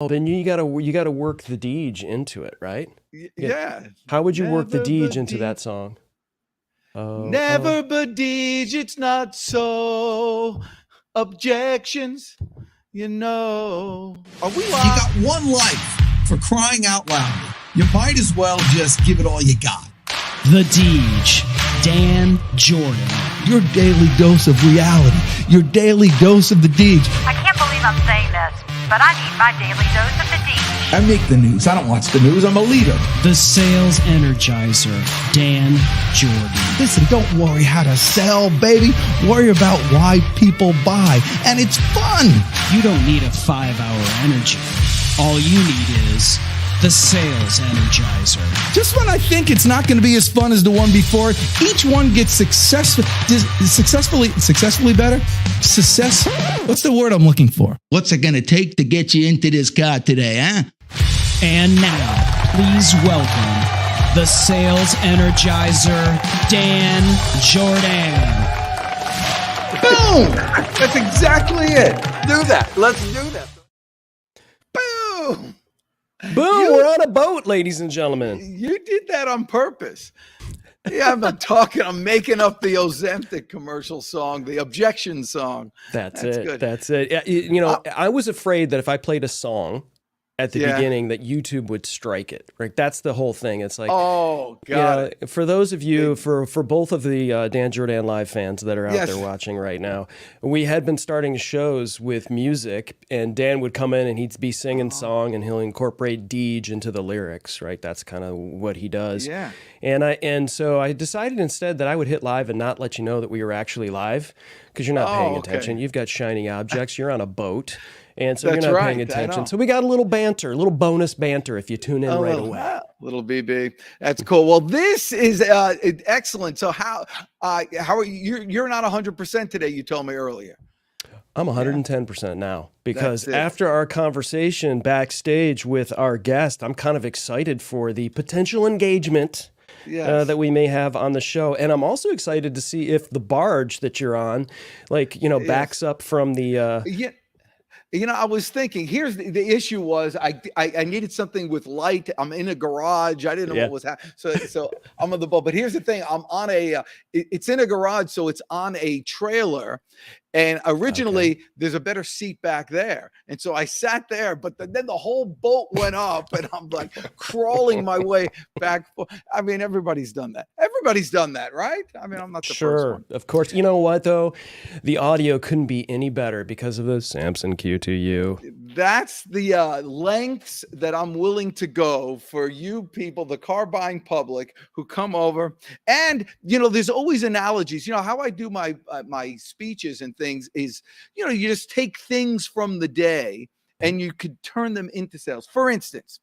Oh, then you gotta work the Deej into it, right? Yeah. How would you work the Never Deej but into Deej. that song? Oh, Never oh. but Deej, it's not so. Objections, you know. Are we You live? got one life, for crying out loud. You might as well just give it all you got. The Deej, Dan Jordan. Your daily dose of reality. Your daily dose of the Deej. I can't believe I'm saying this, but I need my daily dose of the Deej. I make the news. I don't watch the news. I'm a leader. The sales energizer, Dan Jordan. Listen, don't worry how to sell, baby. Worry about why people buy. And it's fun. You don't need a 5-hour energy. All you need is the sales energizer. Just when I think it's not going to be as fun as the one before, each one gets successfully better. What's the word I'm looking for? What's it going to take to get you into this car today, huh? And now, please welcome the sales energizer, Dan Jordan. Boom! That's exactly it. Do that. Let's do that. Boom! Boom! We're on a boat, ladies and gentlemen. You did that on purpose. Yeah, I'm making up the Ozempic commercial song, the objection song. That's it. Good. That's it. Yeah, I was afraid that if I played a song at the beginning that YouTube would strike it. Right? That's the whole thing. It's like, oh God. For those of you, for both of the Dan Jordan Live fans that are out there watching right now, we had been starting shows with music, and Dan would come in and he'd be singing song, and he'll incorporate Deej into the lyrics. Right? That's kind of what he does. Yeah. And so I decided instead that I would hit live and not let you know that we were actually live, because you're not paying attention. You've got shiny objects. You're on a boat. And so you're not paying attention. So we got a little banter, a little bonus banter if you tune in right away. Little BB. That's cool. Well, this is excellent. So how are you? You're not 100% today, you told me earlier. I'm 110% now, because after our conversation backstage with our guest, I'm kind of excited for the potential engagement that we may have on the show. And I'm also excited to see if the barge that you're on, backs up from the... I was thinking, here's the issue was I needed something with light. I'm in a garage. I didn't know what was happening. So I'm on the boat. But here's the thing. I'm on it's in a garage, so it's on a trailer. And originally there's a better seat back there. And so I sat there, but then the whole boat went up, and I'm like crawling my way back. I mean, everybody's done that. Everybody's done that, right? I mean, I'm not the first one. Of course. You know what, though? The audio couldn't be any better because of the Samson Q2U. That's the lengths that I'm willing to go for you people, the car buying public who come over. And, there's always analogies. How I do my speeches and things is, you just take things from the day and you could turn them into sales. For instance,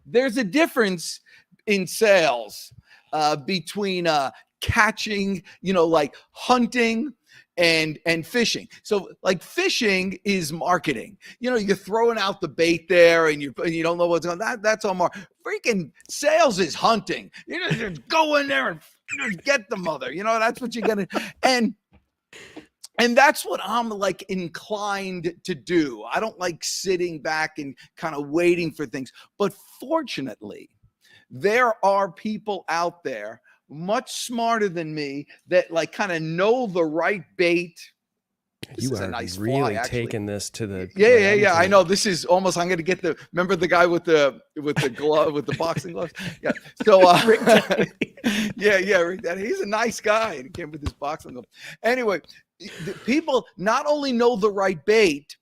there's a difference in sales between catching, like hunting and fishing. So like fishing is marketing. You're throwing out the bait there and you don't know what's going on. That's all freaking sales is hunting. You just go in there and get the mother. That's what you're gonna and that's what I'm like inclined to do. I don't like sitting back and kind of waiting for things. But fortunately, there are people out there much smarter than me that like kind of know the right bait. This you is are a nice really fly, taking this to the yeah. I know this is almost. I'm going to get remember the guy with the glove with the boxing gloves. Yeah. So Rick Rick Downey. He's a nice guy, and he came with his boxing glove. Anyway, people not only know the right bait,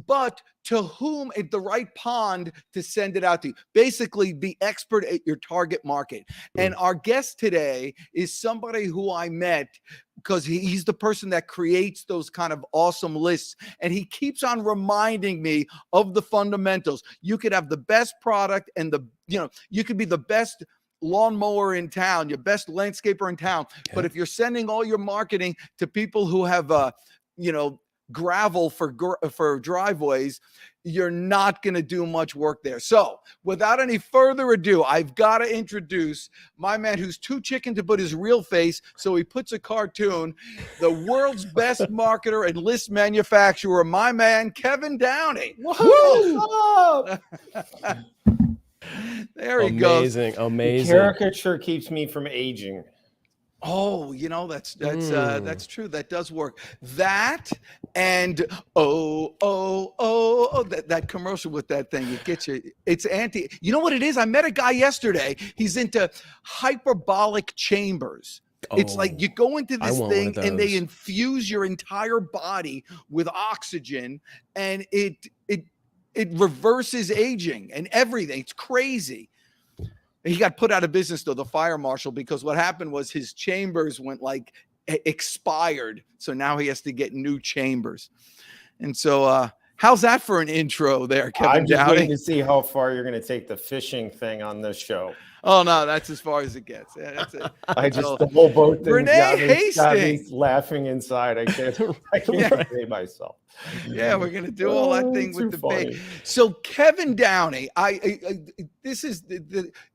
but to whom at the right pond to send it out to. Basically, be expert at your target market. And our guest today is somebody who I met because he's the person that creates those kind of awesome lists. And he keeps on reminding me of the fundamentals. You could have the best product and you could be the best lawnmower in town, your best landscaper in town. Okay. But if you're sending all your marketing to people who have, gravel for driveways, you're not going to do much work there. So without any further ado, I've got to introduce my man who's too chicken to put his real face, so he puts a cartoon, the world's best marketer and list manufacturer, my man, Kevin Downey. What's up? There he goes. Amazing. The caricature keeps me from aging. Oh, that's true. That does work. That and that commercial with that thing, it gets you. It's anti. You know what it is? I met a guy yesterday. He's into hyperbolic chambers. It's like you go into this thing and they infuse your entire body with oxygen, and it reverses aging and everything. It's crazy. He got put out of business, though, the fire marshal, because what happened was his chambers went expired. So now he has to get new chambers. And so how's that for an intro there, Kevin I'm just Downey? waiting to see how far you're going to take the fishing thing on this show. Oh, no, that's as far as it gets. Yeah, that's it. The whole boat thing Renee got me Hastings. laughing inside. I can't contain myself. Yeah, we're going to do all that thing with the funny. bait. So Kevin Downey, this is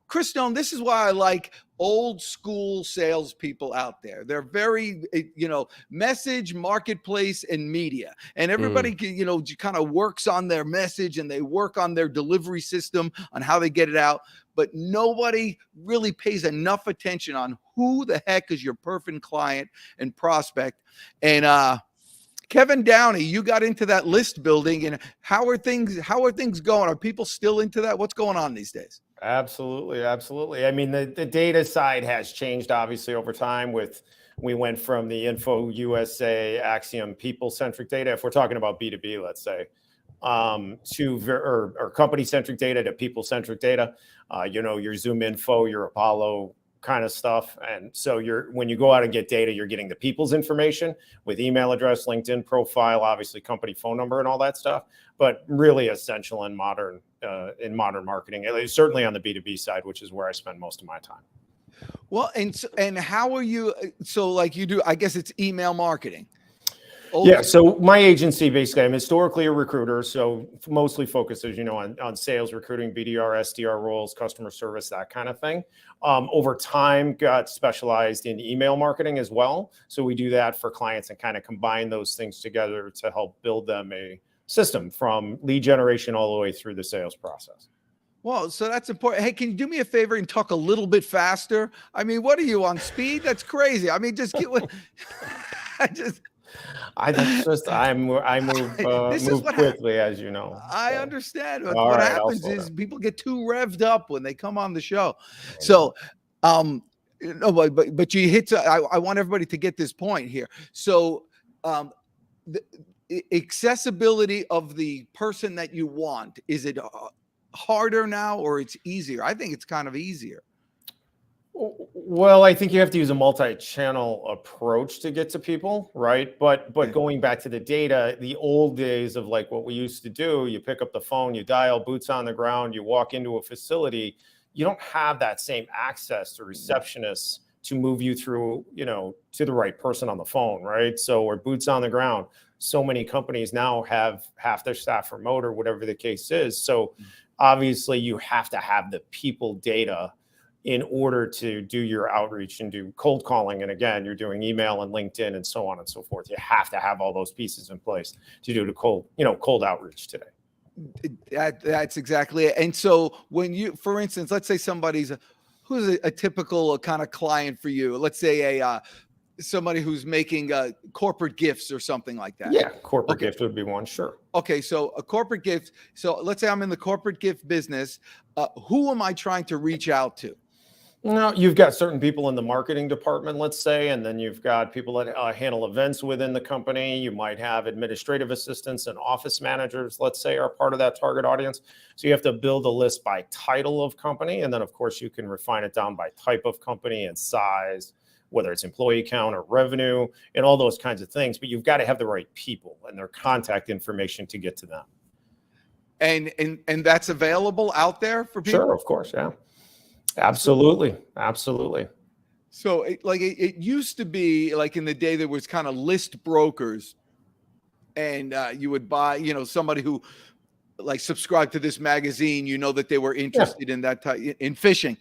Chris Stone, this is why I like old school salespeople out there. They're very, message, marketplace, and media. And everybody, kind of works on their message and they work on their delivery system on how they get it out. But nobody really pays enough attention on who the heck is your perfect client and prospect. And Kevin Downey, you got into that list building, and how are things going? Are people still into that? What's going on these days? Absolutely. I mean, the data side has changed, obviously, over time. We went from the Info USA, Axiom, people-centric data, if we're talking about B2B, let's say, or company-centric data to people-centric data. Your Zoom Info, your Apollo kind of stuff. And so when you go out and get data, you're getting the people's information with email address, LinkedIn profile, obviously company phone number and all that stuff, but really essential in modern marketing, at least certainly on the B2B side, which is where I spend most of my time. Well, and how are you? So like you do, I guess it's email marketing. Yeah. So my agency, basically, I'm historically a recruiter. So mostly focuses, on sales, recruiting, BDR, SDR roles, customer service, that kind of thing. Over time, got specialized in email marketing as well. So we do that for clients and kind of combine those things together to help build them a system from lead generation all the way through the sales process. Well, so that's important. Hey, can you do me a favor and talk a little bit faster? I mean, what are you on speed? That's crazy. I mean, just get what I move quickly, as you know. I understand. But All what right, happens is people get too revved up when they come on the show. So, but you hit. I want everybody to get this point here. So, the accessibility of the person that you want, is it harder now or it's easier? I think it's kind of easier. Well, I think you have to use a multi-channel approach to get to people, right? But going back to the data, the old days of like what we used to do, you pick up the phone, you dial, boots on the ground, you walk into a facility, you don't have that same access to receptionists to move you through, to the right person on the phone, right? So we're boots on the ground. So many companies now have half their staff remote or whatever the case is. So obviously you have to have the people data in order to do your outreach and do cold calling. And again, you're doing email and LinkedIn and so on and so forth. You have to have all those pieces in place to do the cold outreach today. That's exactly it. And so when you, for instance, let's say who's a typical kind of client for you? Let's say somebody who's making corporate gifts or something like that. Yeah, corporate gift would be one, sure. Okay, so a corporate gift. So let's say I'm in the corporate gift business. Who am I trying to reach out to? No, you've got certain people in the marketing department, let's say, and then you've got people that handle events within the company. You might have administrative assistants and office managers, let's say, are part of that target audience. So you have to build a list by title of company. And then, of course, you can refine it down by type of company and size, whether it's employee count or revenue and all those kinds of things. But you've got to have the right people and their contact information to get to them. And that's available out there for people? Sure, of course, yeah. Absolutely. So it used to be like in the day there was kind of list brokers, and you would buy, somebody who like subscribe to this magazine, you know that they were interested in that type in fishing.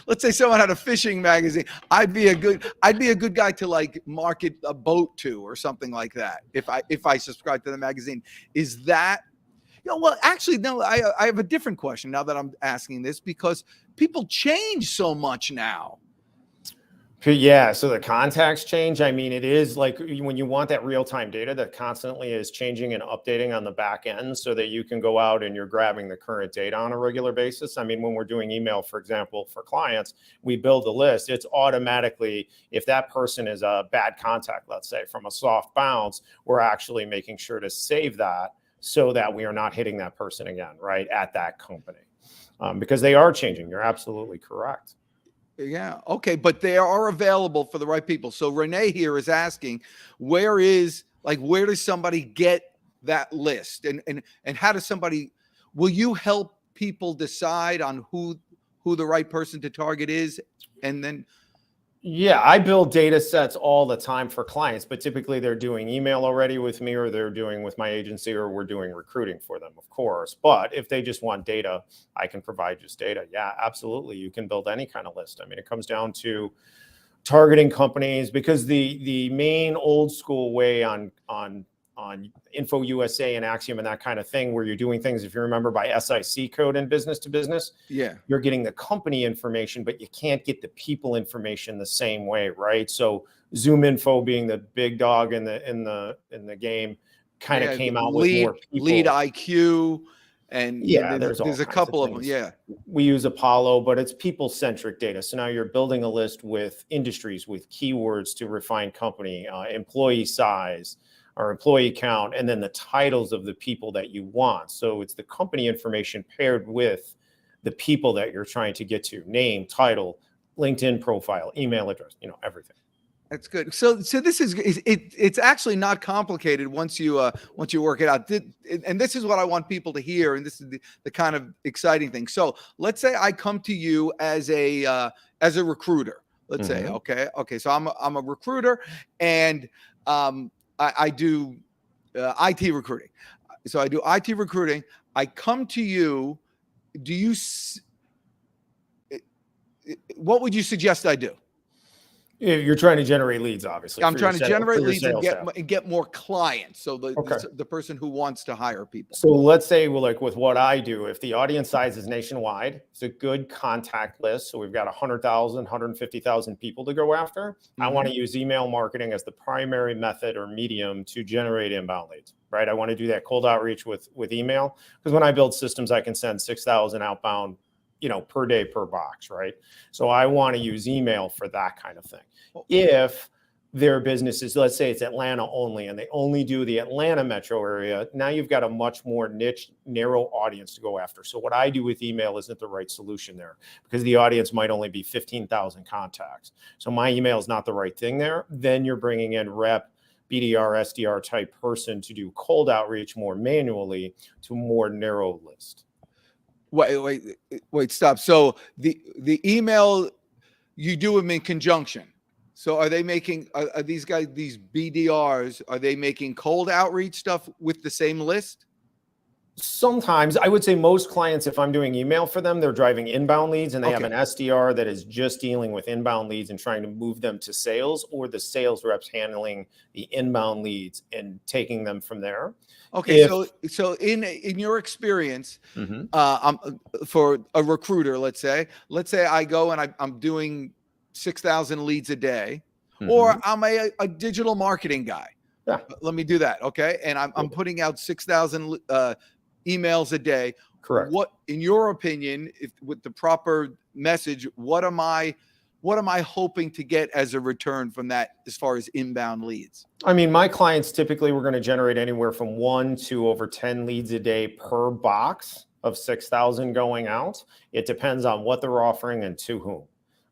Let's say someone had a fishing magazine. I'd be a good guy to like market a boat to or something like that. If I subscribe to the magazine, is that, well, actually, no, I have a different question now that I'm asking this, because people change so much now. Yeah, so the contacts change. I mean, it is like when you want that real-time data that constantly is changing and updating on the back end so that you can go out and you're grabbing the current data on a regular basis. I mean, when we're doing email, for example, for clients, we build a list. It's automatically, if that person is a bad contact, let's say from a soft bounce, we're actually making sure to save that so that we are not hitting that person again, right, at that company. Because they are changing. You're absolutely correct. Yeah. Okay. But they are available for the right people. So Renee here is asking, where does somebody get that list? And how does will you help people decide on who the right person to target is? And then. Yeah, I build data sets all the time for clients, but typically they're doing email already with me, or they're doing with my agency, or we're doing recruiting for them, of course. But if they just want data, I can provide just data. Yeah, absolutely. You can build any kind of list. I mean, it comes down to targeting companies, because the main old school way on Info USA and Axiom and that kind of thing, where you're doing things, if you remember, by SIC code and business to business, you're getting the company information, but you can't get the people information the same way, right? So Zoom Info, being the big dog in the game, kind of came out with more people. Lead IQ, and there's a couple of them. Yeah, we use Apollo, but it's people-centric data. So now you're building a list with industries, with keywords to refine company, employee size, or employee count, and then the titles of the people that you want. So it's the company information paired with the people that you're trying to get to: name, title, LinkedIn profile, email address, everything. That's good. So this it's actually not complicated once you work it out. And this is what I want people to hear. And this is the kind of exciting thing. So let's say I come to you as a recruiter. Let's say, okay. So I'm a recruiter, and I do IT recruiting. So I do IT recruiting. I come to you. What would you suggest I do? You're trying to generate leads, obviously. I'm trying to generate leads and get more clients. So the person who wants to hire people. So let's say, like with what I do, if the audience size is nationwide, it's a good contact list. So we've got 100,000, 150,000 people to go after. I want to use email marketing as the primary method or medium to generate inbound leads, right? I want to do that cold outreach with email, because when I build systems, I can send 6,000 outbound per day per box, right? So I want to use email for that kind of thing. If their business is, let's say it's Atlanta only, and they only do the Atlanta metro area, now you've got a much more niche, narrow audience to go after. So what I do with email isn't the right solution there, because the audience might only be 15,000 contacts. So my email is not the right thing there. Then you're bringing in rep, BDR, SDR type person to do cold outreach more manually to a more narrow list. Wait, stop. So the email, you do them in conjunction. So are they making, are these guys, these BDRs, are they making cold outreach stuff with the same list? Sometimes. I would say most clients, if I'm doing email for them, they're driving inbound leads, and they have an SDR that is just dealing with inbound leads and trying to move them to sales, or the sales reps handling the inbound leads and taking them from there. Okay. So in your experience, for a recruiter, let's say I go and I'm doing 6,000 leads a day, or I'm a digital marketing guy. Yeah. Let me do that. Okay. And I'm putting out 6,000 emails a day. Correct. What, in your opinion, if with the proper message, what am I hoping to get as a return from that as far as inbound leads? I mean, my clients, typically we're going to generate anywhere from 1 to over 10 leads a day per box of 6,000 going out. It depends on what they're offering and to whom,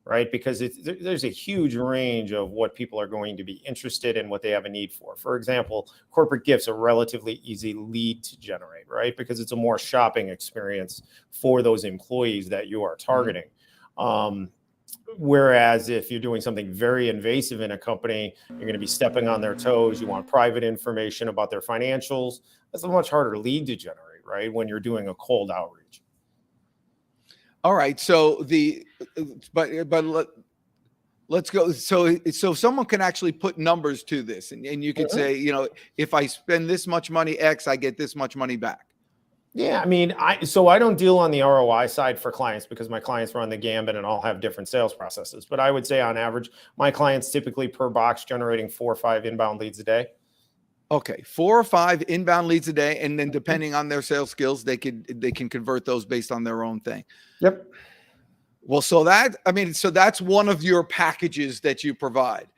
right? Because there's a huge range of what people are going to be interested in, what they have a need for. For example, corporate gifts are relatively easy lead to generate, right? Because it's a more shopping experience for those employees that you are targeting. Whereas if you're doing something very invasive in a company, you're going to be stepping on their toes. You want private information about their financials. That's a much harder lead to generate, right? When you're doing a cold outreach. All right. So let's go. So someone can actually put numbers to this, and you could say, if I spend this much money X, I get this much money back. Yeah, I mean, I don't deal on the ROI side for clients because my clients run the gambit and all have different sales processes. But I would say on average, my clients typically per box generating 4 or 5 inbound leads a day. Okay, 4 or 5 inbound leads a day, and then depending on their sales skills, they can convert those based on their own thing. Yep. Well, so that's one of your packages that you provide.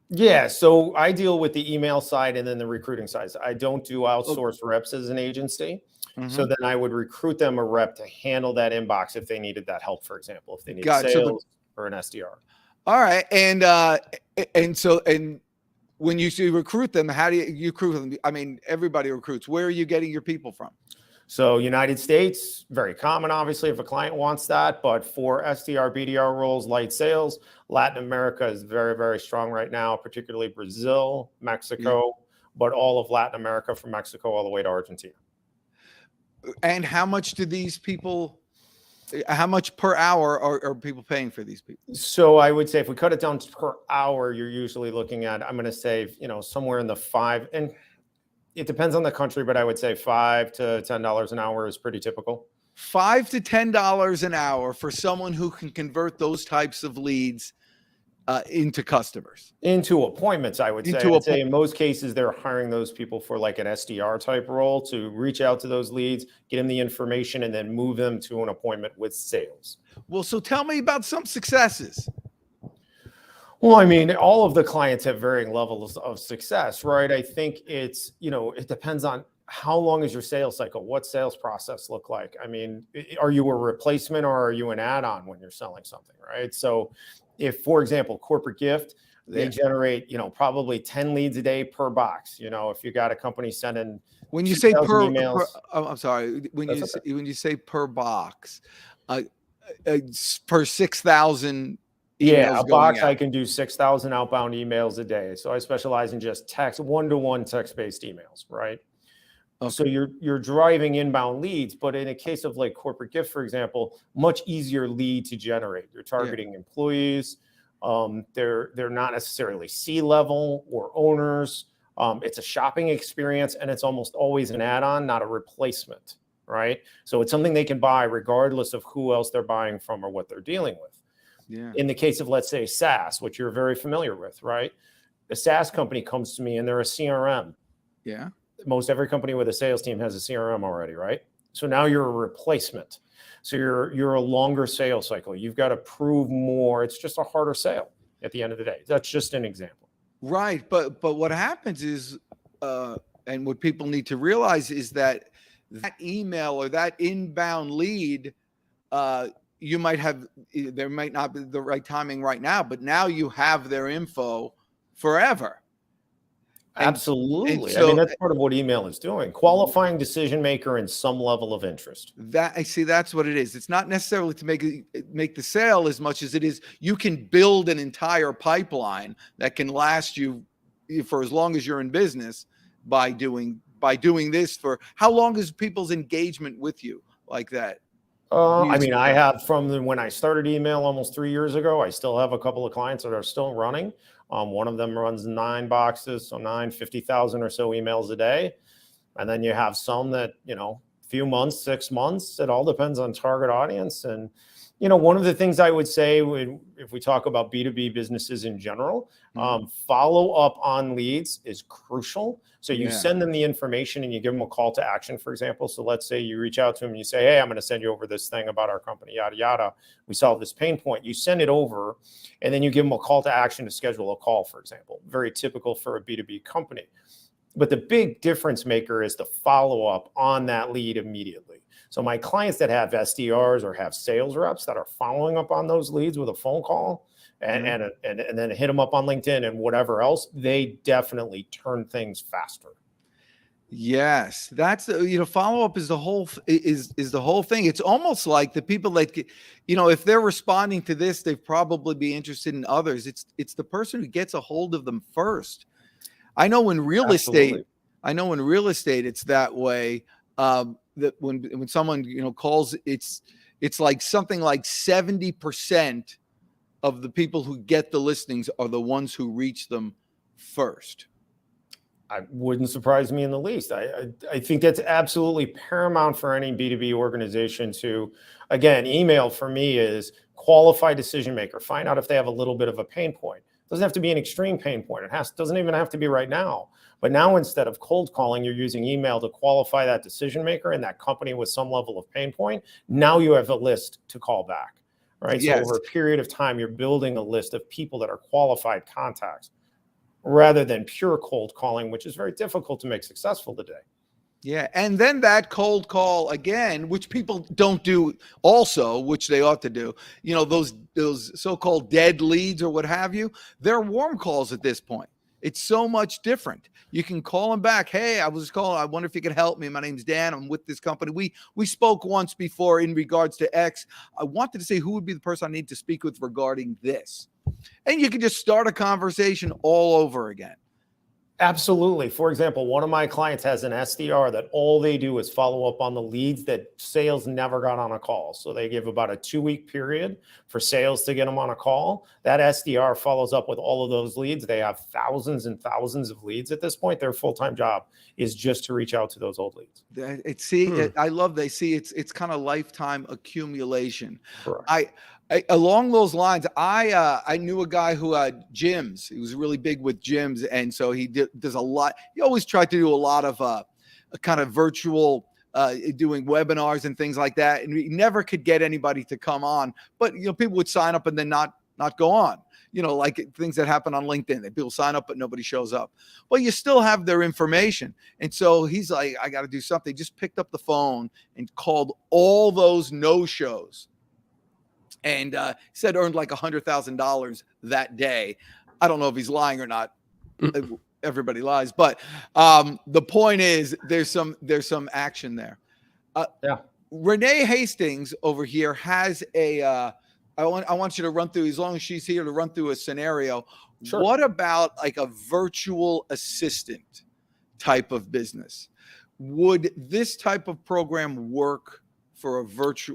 Yeah, so I deal with the email side and then the recruiting side. I don't do outsource reps as an agency. So then I would recruit them a rep to handle that inbox if they needed that help, for example, if they need sales or an SDR. All right, and when you say recruit them, how do you recruit them? I mean, everybody recruits. Where are you getting your people from? So United States, very common, obviously, if a client wants that. But for SDR, BDR roles, light sales, Latin America is very, very strong right now, particularly Brazil, Mexico, but all of Latin America from Mexico all the way to Argentina. And how much do these people, how much per hour are people paying for these people? So I would say if we cut it down to per hour, you're usually looking at, I'm going to say, somewhere in the 5, and it depends on the country, but I would say $5 to $10 an hour is pretty typical. $5 to $10 an hour for someone who can convert those types of leads into customers, into appointments. I would say in most cases they're hiring those people for like an SDR type role to reach out to those leads, get them the information, and then move them to an appointment with sales. Well, so tell me about some successes. Well, I mean, all of the clients have varying levels of success, right? I think it's, it depends on how long is your sales cycle? What sales process look like? I mean, are you a replacement or are you an add-on when you're selling something, right? So if, for example, corporate gift, they generate, probably 10 leads a day per box. If you got a company sending, when you say per emails, I'm sorry, when you say per box, per 6,000. Yeah, a box I can do 6,000 outbound emails a day. So I specialize in just text, one-to-one text-based emails, right? Okay. So you're driving inbound leads, but in a case of like corporate gift, for example, much easier lead to generate. You're targeting employees. They're not necessarily C-level or owners. It's a shopping experience, and it's almost always an add-on, not a replacement, right? So it's something they can buy regardless of who else they're buying from or what they're dealing with. Yeah. In the case of, let's say, SaaS, which you're very familiar with, right? The SaaS company comes to me and they're a CRM. Yeah. Most every company with a sales team has a CRM already, right? So now you're a replacement. So you're a longer sales cycle. You've got to prove more. It's just a harder sale at the end of the day. That's just an example. Right. But what happens is, and what people need to realize is that email or that inbound lead, there might not be the right timing right now, but now you have their info forever. Absolutely. I mean, that's part of what email is doing. Qualifying decision maker in some level of interest. That's what it is. It's not necessarily to make the sale as much as it is you can build an entire pipeline that can last you for as long as you're in business by doing this. For how long is people's engagement with you like that? I mean, I have from when I started email almost 3 years ago, I still have a couple of clients that are still running. One of them runs 9 boxes, so 50,000 or so emails a day. And then you have some that, few months, 6 months, it all depends on target audience. And, one of the things I would say if we talk about B2B businesses in general, follow up on leads is crucial. So you send them the information and you give them a call to action, for example. So let's say you reach out to them and you say, hey, I'm going to send you over this thing about our company, yada, yada. We solve this pain point. You send it over and then you give them a call to action to schedule a call, for example. Very typical for a B2B company. But the big difference maker is the follow up on that lead immediately. So my clients that have SDRs or have sales reps that are following up on those leads with a phone call and then hit them up on LinkedIn and whatever else, they definitely turn things faster. Yes, that's follow up is the whole thing. It's almost like the people that if they're responding to this, they'd probably be interested in others. It's the person who gets a hold of them first. I know in real estate, it's that way. that when someone calls, it's like something like 70% of the people who get the listings are the ones who reach them first. I wouldn't surprise me in the least. I think that's absolutely paramount for any B2B organization to, again, email for me is qualified decision maker. Find out if they have a little bit of a pain point. It doesn't have to be an extreme pain point. Doesn't even have to be right now. But now instead of cold calling, you're using email to qualify that decision maker and that company with some level of pain point. Now you have a list to call back, right? Yes. So over a period of time, you're building a list of people that are qualified contacts, rather than pure cold calling, which is very difficult to make successful today. Yeah. And then that cold call again, which people don't do also, which they ought to do, those so-called dead leads or what have you, they're warm calls at this point. It's so much different. You can call them back. Hey, I was calling. I wonder if you could help me. My name's Dan. I'm with this company. We spoke once before in regards to X. I wanted to say who would be the person I need to speak with regarding this. And you can just start a conversation all over again. Absolutely. For example, one of my clients has an SDR that all they do is follow up on the leads that sales never got on a call. So they give about a 2-week period for sales to get them on a call. That SDR follows up with all of those leads. They have thousands and thousands of leads at this point. Their full-time job is just to reach out to those old leads. I love they see it's kind of lifetime accumulation. Correct. Along those lines, I knew a guy who had gyms. He was really big with gyms, and so he does a lot. He always tried to do a lot of a kind of virtual, doing webinars and things like that, and he never could get anybody to come on. But people would sign up and then not go on. Like things that happen on LinkedIn. People sign up, but nobody shows up. Well, you still have their information. And so he's like, I got to do something. Just picked up the phone and called all those no-shows. And said earned like $100,000 that day. I don't know if he's lying or not. Everybody lies. But the point is there's some action there. Yeah. Renee Hastings over here has a I want you to run through, as long as she's here, to run through a scenario. Sure. What about like a virtual assistant type of business? Would this type of program work for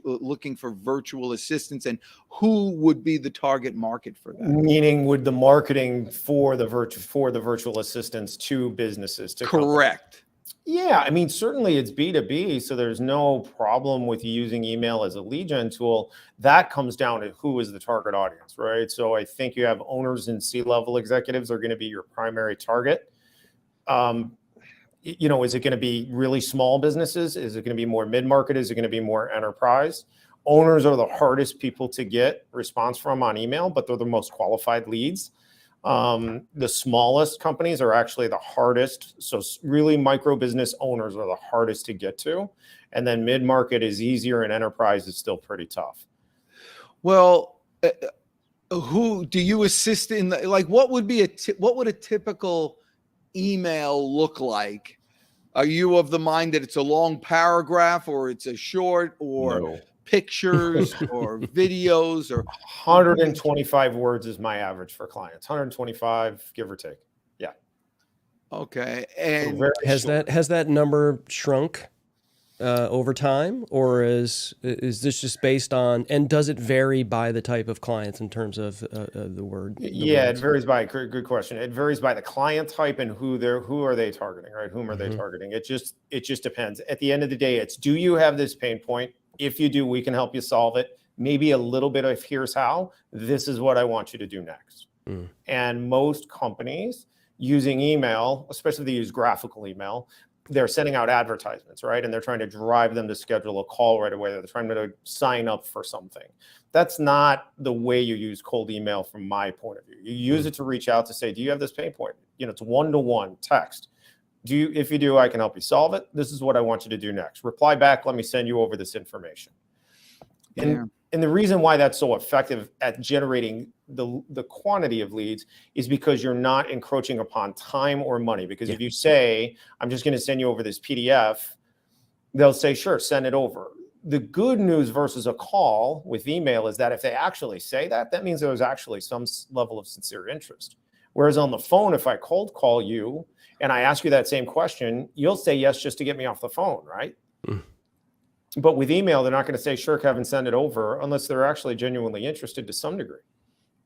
looking for virtual assistants, and who would be the target market for that? Meaning, would the marketing for the virtual assistants to businesses to correct? Companies? Yeah, I mean, certainly it's B2B, so there's no problem with using email as a lead gen tool. That comes down to who is the target audience, right? So I think you have owners and C-level executives are going to be your primary target. Is it going to be really small businesses? Is it going to be more mid-market? Is it going to be more enterprise? Owners are the hardest people to get response from on email, but they're the most qualified leads. The smallest companies are actually the hardest. So really micro business owners are the hardest to get to. And then mid-market is easier and enterprise is still pretty tough. Well, who do you assist in? What would a typical email look like? Are you of the mind that it's a long paragraph, or it's a short, or pictures or videos, or 125 words is my average for clients. 125, give or take. Yeah. Okay. And has that number shrunk over time, or is this just based on, and does it vary by the type of clients in terms of the word? Yeah, it varies by, good question. It varies by the client type and who are they targeting, right? Whom are they targeting? It just depends. At the end of the day, it's, do you have this pain point? If you do, we can help you solve it. Maybe a little bit of here's how, this is what I want you to do next. And most companies using email, especially if they use graphical email, they're sending out advertisements, right? And they're trying to drive them to schedule a call right away. They're trying to sign up for something. That's not the way you use cold email from my point of view. You use it to reach out to say, do you have this pain point? It's one-to-one text. If you do, I can help you solve it. This is what I want you to do next. Reply back. Let me send you over this information. And the reason why that's so effective at generating the quantity of leads is because you're not encroaching upon time or money. Because if you say, I'm just going to send you over this PDF, they'll say, sure, send it over. The good news versus a call with email is that if they actually say that, that means there's actually some level of sincere interest. Whereas on the phone, if I cold call you and I ask you that same question, you'll say yes just to get me off the phone, right? But with email, they're not going to say, sure, Kevin, send it over, unless they're actually genuinely interested to some degree.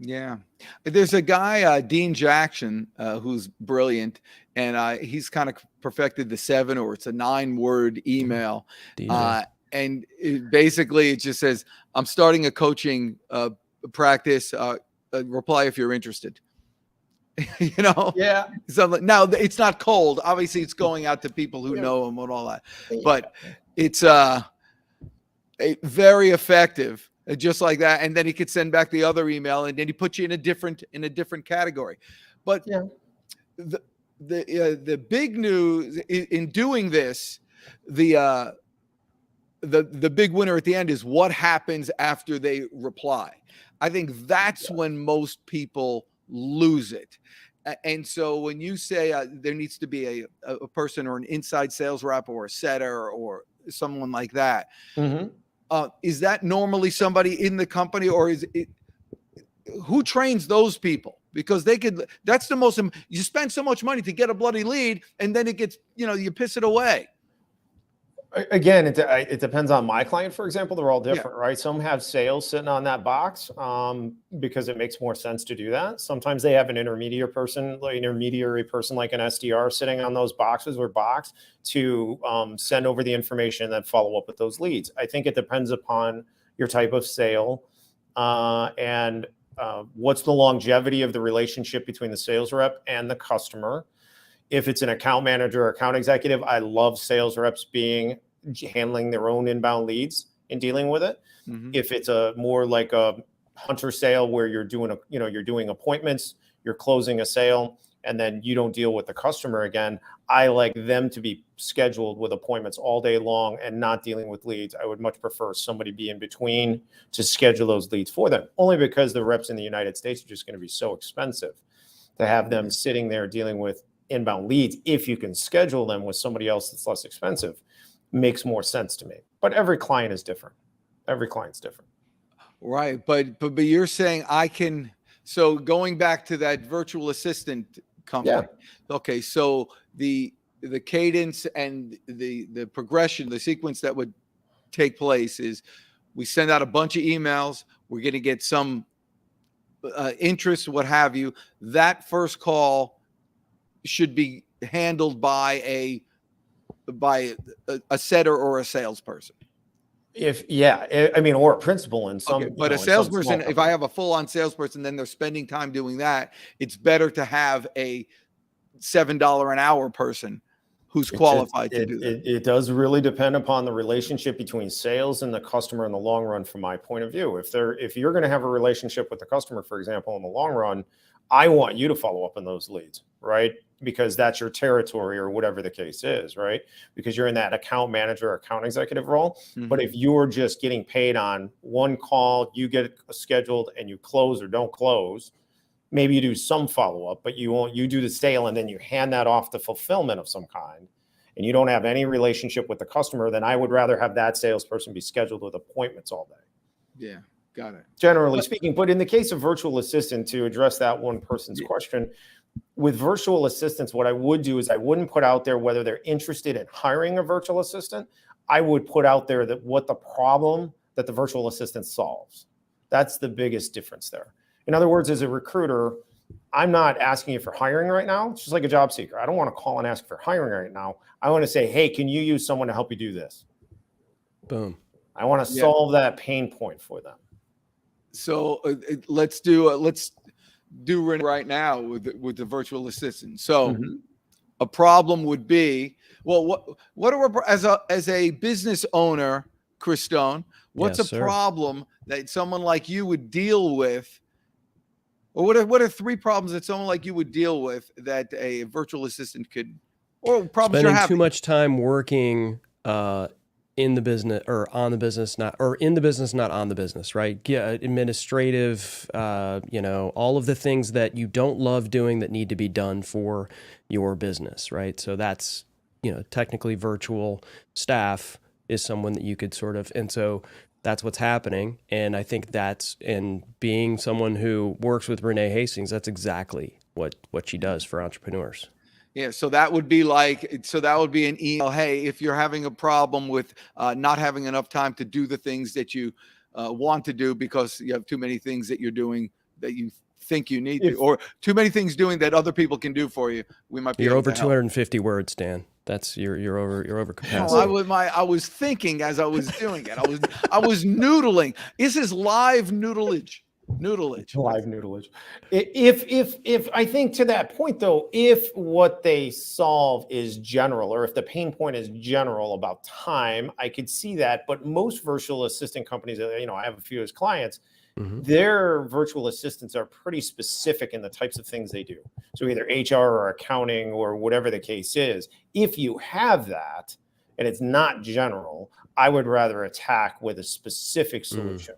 Yeah. There's a guy, Dean Jackson, who's brilliant, and he's kind of perfected the 7 or it's a 9-word email. And basically it just says, I'm starting a coaching practice, reply if you're interested. Yeah. So now it's not cold. Obviously it's going out to people who know him and all that, but it's very effective. Just like that, and then he could send back the other email, and then he puts you in a different category. But the big news in doing this, the big winner at the end is what happens after they reply. I think that's when most people lose it. And so when you say there needs to be a person or an inside sales rep or a setter or someone like that. Mm-hmm. Is that normally somebody in the company, or is it who trains those people? Because that's the most, you spend so much money to get a bloody lead and then it gets, you piss it away. Again, it depends on my client, for example. They're all different, right? Some have sales sitting on that box because it makes more sense to do that. Sometimes they have an intermediary person like an SDR sitting on those boxes or box to send over the information and then follow up with those leads. I think it depends upon your type of sale and what's the longevity of the relationship between the sales rep and the customer. If it's an account manager or account executive, I love sales reps handling their own inbound leads and dealing with it. Mm-hmm. If it's a more like a hunter sale where you're doing appointments, you're closing a sale, and then you don't deal with the customer again, I like them to be scheduled with appointments all day long and not dealing with leads. I would much prefer somebody be in between to schedule those leads for them, only because the reps in the United States are just going to be so expensive to have them sitting there dealing with inbound leads. If you can schedule them with somebody else that's less expensive, makes more sense to me. But every client is different. Every client's different. Right. But you're saying I can, so going back to that virtual assistant company. Yeah. Okay. So the cadence and the progression, the sequence that would take place is we send out a bunch of emails. We're going to get some interest, what have you. That first call should be handled by a setter or a salesperson. Or a principal in some. Okay, but a salesperson, if I have a full-on salesperson, then they're spending time doing that. It's better to have a $7 an hour person who's qualified to do that. It does really depend upon the relationship between sales and the customer in the long run, from my point of view. If you're going to have a relationship with the customer, for example, in the long run, I want you to follow up on those leads, right? Because that's your territory or whatever the case is, right? Because you're in that account manager or account executive role. Mm-hmm. But if you're just getting paid on one call, you get scheduled and you close or don't close, maybe you do some follow-up, but you do the sale and then you hand that off to fulfillment of some kind, and you don't have any relationship with the customer, then I would rather have that salesperson be scheduled with appointments all day. Yeah, got it. Generally speaking, but in the case of virtual assistant, to address that one person's question, with virtual assistants, what I would do is I wouldn't put out there whether they're interested in hiring a virtual assistant. I would put out there that what the problem that the virtual assistant solves. That's the biggest difference there. In other words, as a recruiter, I'm not asking you for hiring right now. It's just like a job seeker. I don't want to call and ask for hiring right now. I want to say, hey, can you use someone to help you do this? Boom. I want to solve that pain point for them. So let's do right now with the virtual assistant. So a problem would be, well, what are as a business owner, Chris Stone, what's a problem that someone like you would deal with? Or what are 3 problems that someone like you would deal with that a virtual assistant could, or problems you're having? Spending too much time working in the business or on the business, not in the business, not on the business, right? Yeah, administrative, all of the things that you don't love doing that need to be done for your business, right? So that's, technically virtual staff is someone that you could sort of, and so that's what's happening. And I think and being someone who works with Renee Hastings, that's exactly what she does for entrepreneurs. Yeah, so that would be an email. Hey, if you're having a problem with not having enough time to do the things that you want to do because you have too many things that you're doing that you think you need to, or too many things doing that other people can do for you, we might be. You're over 250 words, Dan. That's you're over capacity. Well, I was thinking as I was doing it. I was noodling. This is live noodleage. Live noodleage. If I think to that point though, if what they solve is general, or if the pain point is general about time, I could see that. But most virtual assistant companies, I have a few as clients, their virtual assistants are pretty specific in the types of things they do. So either HR or accounting or whatever the case is. If you have that and it's not general, I would rather attack with a specific solution.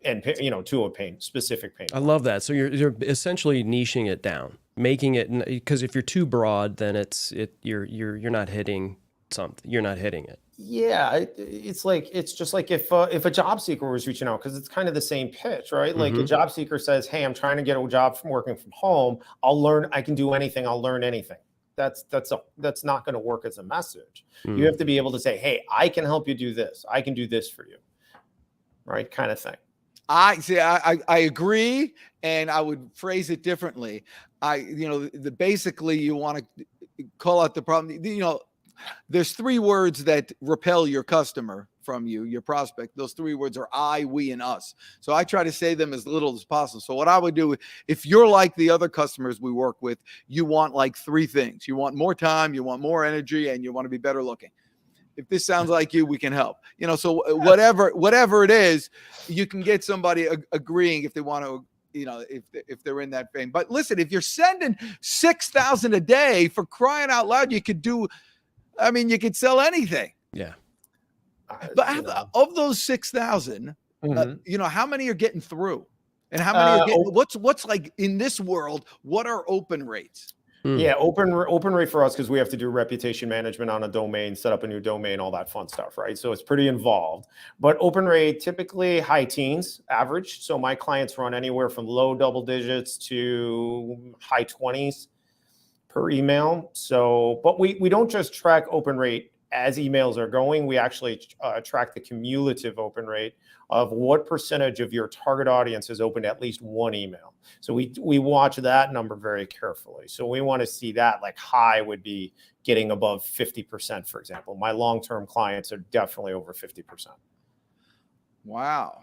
And to a specific pain. I love that. So you're essentially niching it down, making it, because if you're too broad, then you're not hitting something. You're not hitting it. Yeah, it's just like if a job seeker was reaching out, because it's kind of the same pitch, right? Like a job seeker says, "Hey, I'm trying to get a job from working from home. I can do anything. I'll learn anything." That's not going to work as a message. You have to be able to say, "Hey, I can help you do this. I can do this for you," right? Kind of thing. I agree, and I would phrase it differently. Basically you want to call out the problem. There's 3 words that repel your customer from you, your prospect. Those 3 words are I, we, and us. So I try to say them as little as possible. So what I would do, if you're like the other customers we work with, you want like 3 things. You want more time, you want more energy, and you want to be better looking. If this sounds like you, we can help. So whatever it is, you can get somebody agreeing if they want to, if they're in that vein. But listen, if you're sending 6,000 a day, for crying out loud, you could sell anything. Yeah. But of those 6,000, how many are getting through? And how many are getting, what's like in this world, what are open rates? Yeah, open rate for us, because we have to do reputation management on a domain, set up a new domain, all that fun stuff, right? So it's pretty involved. But open rate, typically high teens average. So my clients run anywhere from low double digits to high 20s per email. So, but we don't just track open rate as emails are going. We actually track the cumulative open rate of what percentage of your target audience has opened at least one email. So we watch that number very carefully. So we want to see that, like high would be getting above 50%, for example. My long-term clients are definitely over 50%. Wow.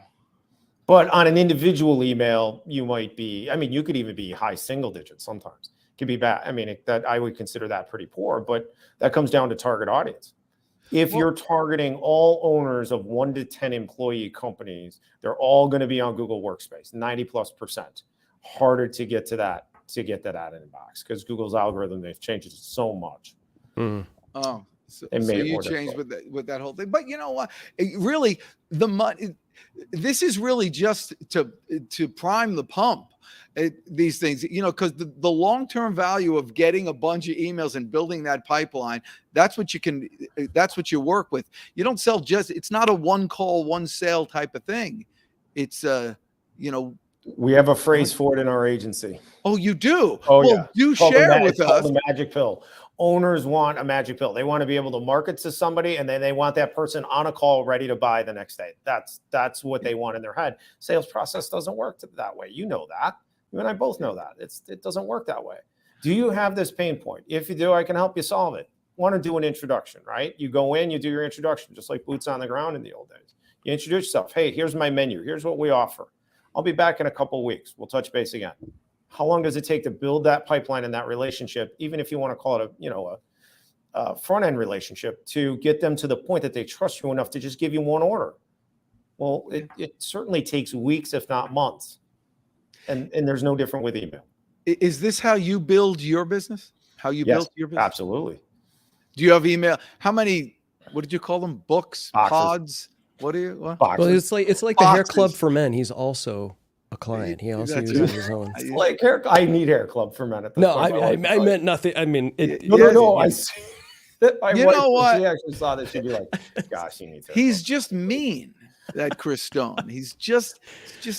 But on an individual email, you might be, you could even be high single digits sometimes. It could be bad. That I would consider that pretty poor, but that comes down to target audience. If you're targeting all owners of 1 to 10 employee companies, they're all going to be on Google Workspace, 90+%. Harder to get to that, ad inbox, because Google's algorithm, they've changed it so much. Oh, so you changed with that whole thing. But you know what? Really, the money. This is really just to prime the pump. These things, because the long-term value of getting a bunch of emails and building that pipeline, that's what you work with. You don't sell it's not a one call, one sale type of thing. It's, we have a phrase for it in our agency. Oh, you do? Oh, well, yeah. You share with us. The magic pill. Owners want a magic pill. They want to be able to market to somebody, and then they want that person on a call ready to buy the next day. That's what they want in their head. Sales process doesn't work that way. You know that. You and I both know that. It doesn't work that way. Do you have this pain point? If you do, I can help you solve it. Want to do an introduction, right? You go in, you do your introduction, just like boots on the ground in the old days. You introduce yourself. Hey, here's my menu. Here's what we offer. I'll be back in a couple of weeks. We'll touch base again. How long does it take to build that pipeline and that relationship, even if you want to call it a front-end relationship, to get them to the point that they trust you enough to just give you one order? Well, it certainly takes weeks, if not months. And there's no different with email. Is this how you build your business? How you built your business? Absolutely. Do you have email? How many, what did you call them? Books, boxes. Pods? What do you? What? Well, it's like the hair club for men. He's also a client. He also uses his own. Like I need hair club for men. No, I meant nothing. I mean, no. I see. You know what? She actually saw this. She'd be like, "Gosh, he needs hair." He's just mean. that Chris Stone. He's just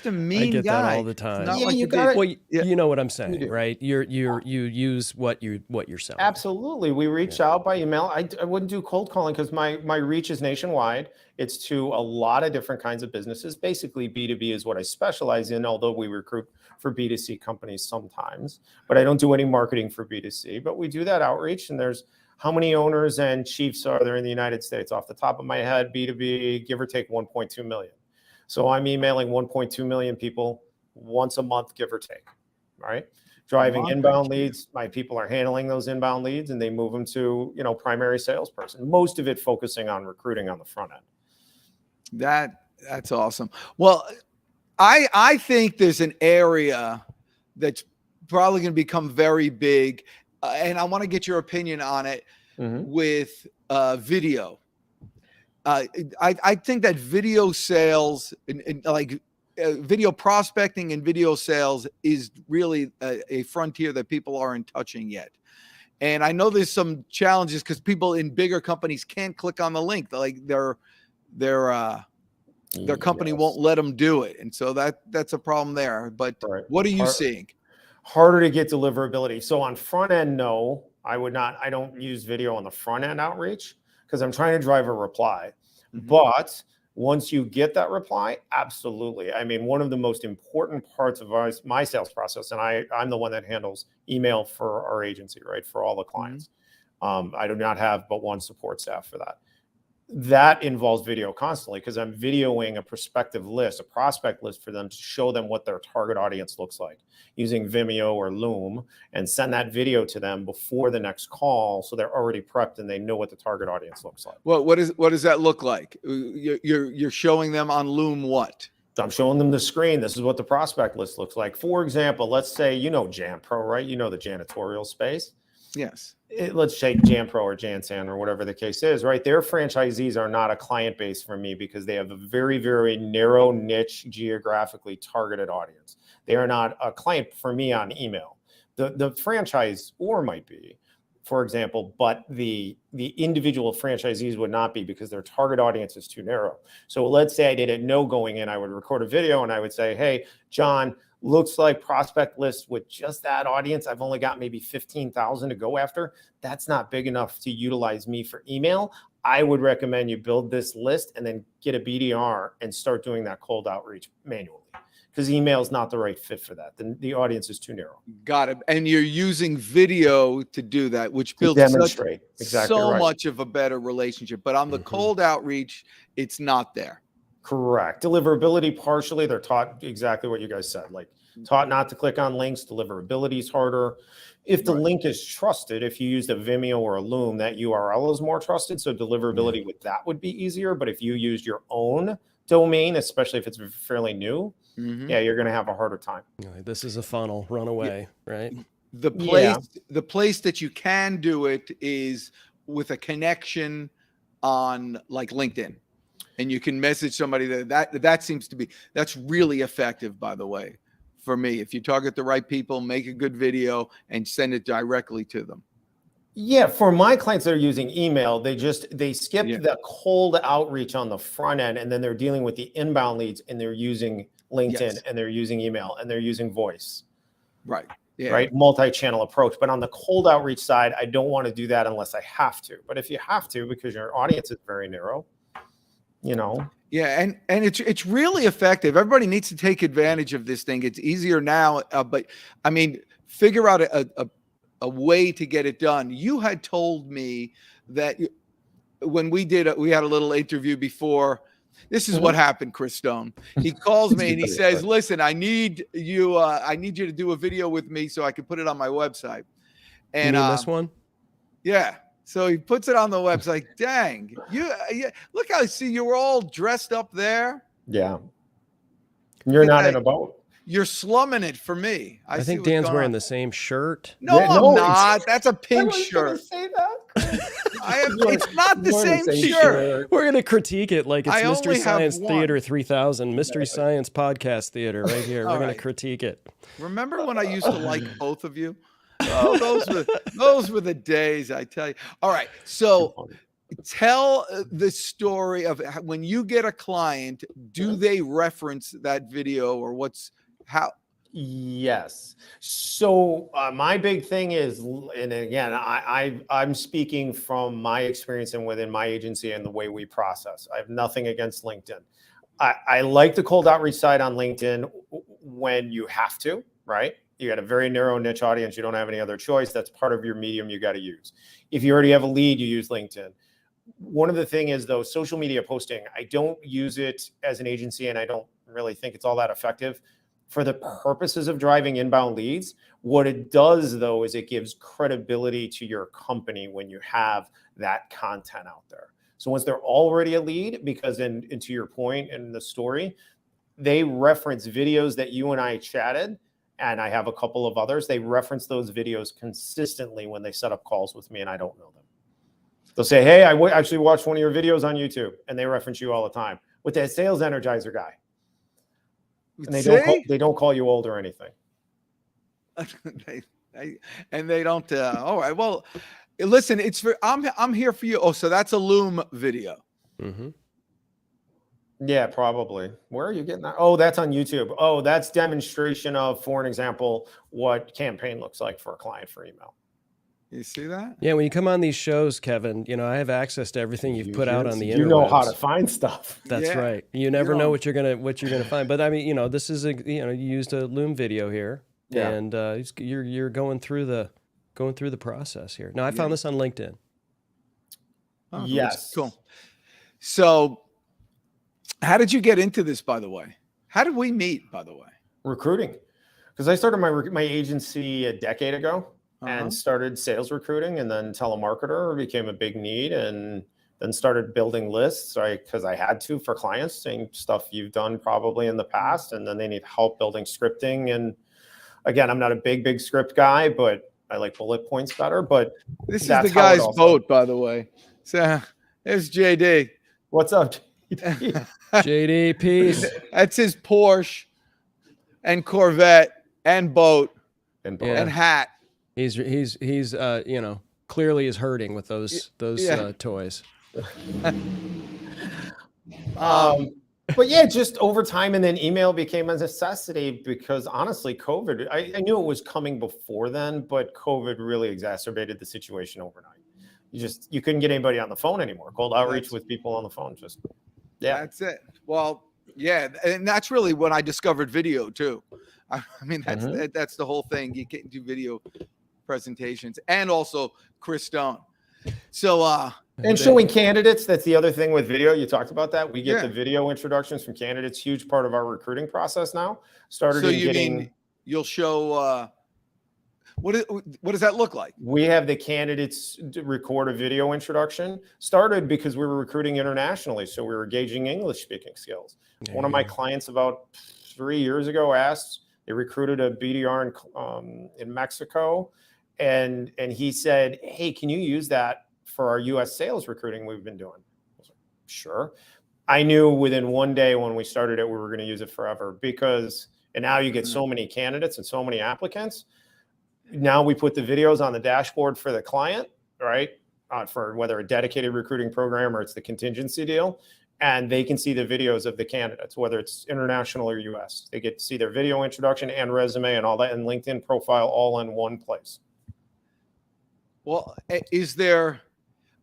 a mean I get guy. that all the time. Not Yeah, like you you got did. it. Well, you know what I'm saying, do. right? You use what you're selling. Absolutely. We reach out by email. I wouldn't do cold calling because my reach is nationwide. It's to a lot of different kinds of businesses. Basically, B2B is what I specialize in, although we recruit for B2C companies sometimes. But I don't do any marketing for B2C. But we do that outreach. And there's how many owners and chiefs are there in the United States? Off the top of my head, B2B, give or take 1.2 million. So I'm emailing 1.2 million people once a month, give or take, right? Driving inbound leads. My people are handling those inbound leads and they move them to, primary salesperson. Most of it focusing on recruiting on the front end. That's awesome. Well, I think there's an area that's probably going to become very big, and I want to get your opinion on it with video. I think that video sales and video prospecting and video sales is really a frontier that people aren't touching yet. And I know there's some challenges because people in bigger companies can't click on the link. Like their company won't let them do it. And so that's a problem there. But what are you seeing? Harder to get deliverability. So on front end, no, I would not. I don't use video on the front end outreach because I'm trying to drive a reply. But once you get that reply, absolutely. I mean, one of the most important parts of my sales process, and I'm the one that handles email for our agency, right, for all the clients. I do not have but one support staff for that. That involves video constantly because I'm videoing a prospective list, a prospect list for them to show them what their target audience looks like using Vimeo or Loom and send that video to them before the next call. So they're already prepped and they know what the target audience looks like. Well, what does that look like? You're showing them on Loom what? I'm showing them the screen. This is what the prospect list looks like. For example, let's say, JanPro, right? You know the janitorial space. Yes. Let's say JanPro or JanSan or whatever the case is, right? Their franchisees are not a client base for me because they have a very, very narrow niche, geographically targeted audience. They are not a client for me on email. The franchisor might be, for example, but the individual franchisees would not be because their target audience is too narrow. So let's say I didn't know going in, I would record a video and I would say, hey, John, looks like prospect list with just that audience. I've only got maybe 15,000 to go after. That's not big enough to utilize me for email. I would recommend you build this list and then get a BDR and start doing that cold outreach manually because email is not the right fit for that. The audience is too narrow. Got it. And you're using video to do that, which builds much of a better relationship. But on the cold outreach, it's not there. Correct. Deliverability, partially, they're taught exactly what you guys said, like taught not to click on links. Deliverability is harder. If the link is trusted, if you used a Vimeo or a Loom, that URL is more trusted. So deliverability with that would be easier. But if you used your own domain, especially if it's fairly new, you're going to have a harder time. This is a funnel, run away, right? The place that you can do it is with a connection on like LinkedIn. And you can message somebody that seems to be, that's really effective, by the way, for me. If you target the right people, make a good video and send it directly to them. Yeah, for my clients that are using email, they skip the cold outreach on the front end, and then they're dealing with the inbound leads, and they're using LinkedIn, and they're using email, and they're using voice. Right. Yeah. Right. Multi-channel approach. But on the cold outreach side, I don't want to do that unless I have to. But if you have to, because your audience is very narrow, Yeah, and it's really effective. Everybody needs to take advantage of this thing. It's easier now, but I mean, figure out a way to get it done. You had told me that when we had a little interview before. This is what happened, Chris Stone. He calls me and he says, "Listen, I need you to do a video with me so I can put it on my website." And you mean this one? Yeah. So he puts it on the website. Dang, you look how you were all dressed up there. Yeah, you're not in a boat. You're slumming it for me. I think Dan's wearing the same shirt. No, I'm not. That's a pink shirt. Say that. It's not the same shirt. We're gonna critique it like it's Mystery Science Theater 3000, Mystery Science Podcast Theater right here. We're gonna critique it. Remember when I used to like both of you? Oh, those were the days, I tell you. All right. So tell the story of when you get a client, do they reference that video or how? Yes. So my big thing is, and again, I'm speaking from my experience and within my agency and the way we process. I have nothing against LinkedIn. I like the cold outreach side on LinkedIn when you have to, right? You got a very narrow niche audience. You don't have any other choice. That's part of your medium you got to use. If you already have a lead, you use LinkedIn. One of the thing is though, social media posting, I don't use it as an agency and I don't really think it's all that effective for the purposes of driving inbound leads. What it does though, is it gives credibility to your company when you have that content out there. So once they're already a lead, because and to your point in the story, they reference videos that you and I chatted, and I have a couple of others. They reference those videos consistently when they set up calls with me and I don't know them. They'll say, hey, I actually watched one of your videos on YouTube, and they reference you all the time with that sales energizer guy. And they don't call you old or anything. they don't. All right. Well, listen, I'm here for you. Oh, so that's a Loom video. Mm-hmm. Yeah, probably. Where are you getting that? Oh, that's on YouTube. Oh, that's demonstration of, for an example, what campaign looks like for a client for email. You see that? Yeah, when you come on these shows, Kevin, I have access to everything you've put out on the internet. You know how to find stuff. That's right. You never know what you're gonna find. But I mean, this is you used a Loom video here, and you're going through the process here. Now, I found this on LinkedIn. Oh, yes. Cool. So, how did you get into this? By the way, how did we meet? By the way, recruiting, because I started my agency a decade ago. And started sales recruiting, and then telemarketer became a big need, and then started building lists, right? Because I had to for clients, saying stuff you've done probably in the past, and then they need help building scripting. And again, I'm not a big script guy, but I like bullet points better. But this is the guy's boat, by the way. So there's JD. What's up, JD? JD, peace. That's his Porsche and Corvette and boat and hat. He's clearly is hurting with those toys. But yeah, just over time, and then email became a necessity because honestly, COVID, I knew it was coming before then, but COVID really exacerbated the situation overnight. You couldn't get anybody on the phone anymore. Cold outreach with people on the phone, that's it. Well, yeah, and that's really when I discovered video too. I mean, that's the whole thing. You can do video presentations, and also Chris Stone. So and showing candidates, that's the other thing with video. You talked about that. We get the video introductions from candidates, huge part of our recruiting process now. Mean you'll show what does that look like? We have the candidates record a video introduction. Started because we were recruiting internationally, so we were gauging English speaking skills. One of my clients about 3 years ago asked, they recruited a BDR in Mexico. And he said, hey, can you use that for our US sales recruiting we've been doing? I was like, sure. I knew within one day when we started it, we were going to use it forever and now you get so many candidates and so many applicants. Now we put the videos on the dashboard for the client, right? For whether a dedicated recruiting program or it's the contingency deal. And they can see the videos of the candidates, whether it's international or US. They get to see their video introduction and resume and all that, and LinkedIn profile all in one place. Well,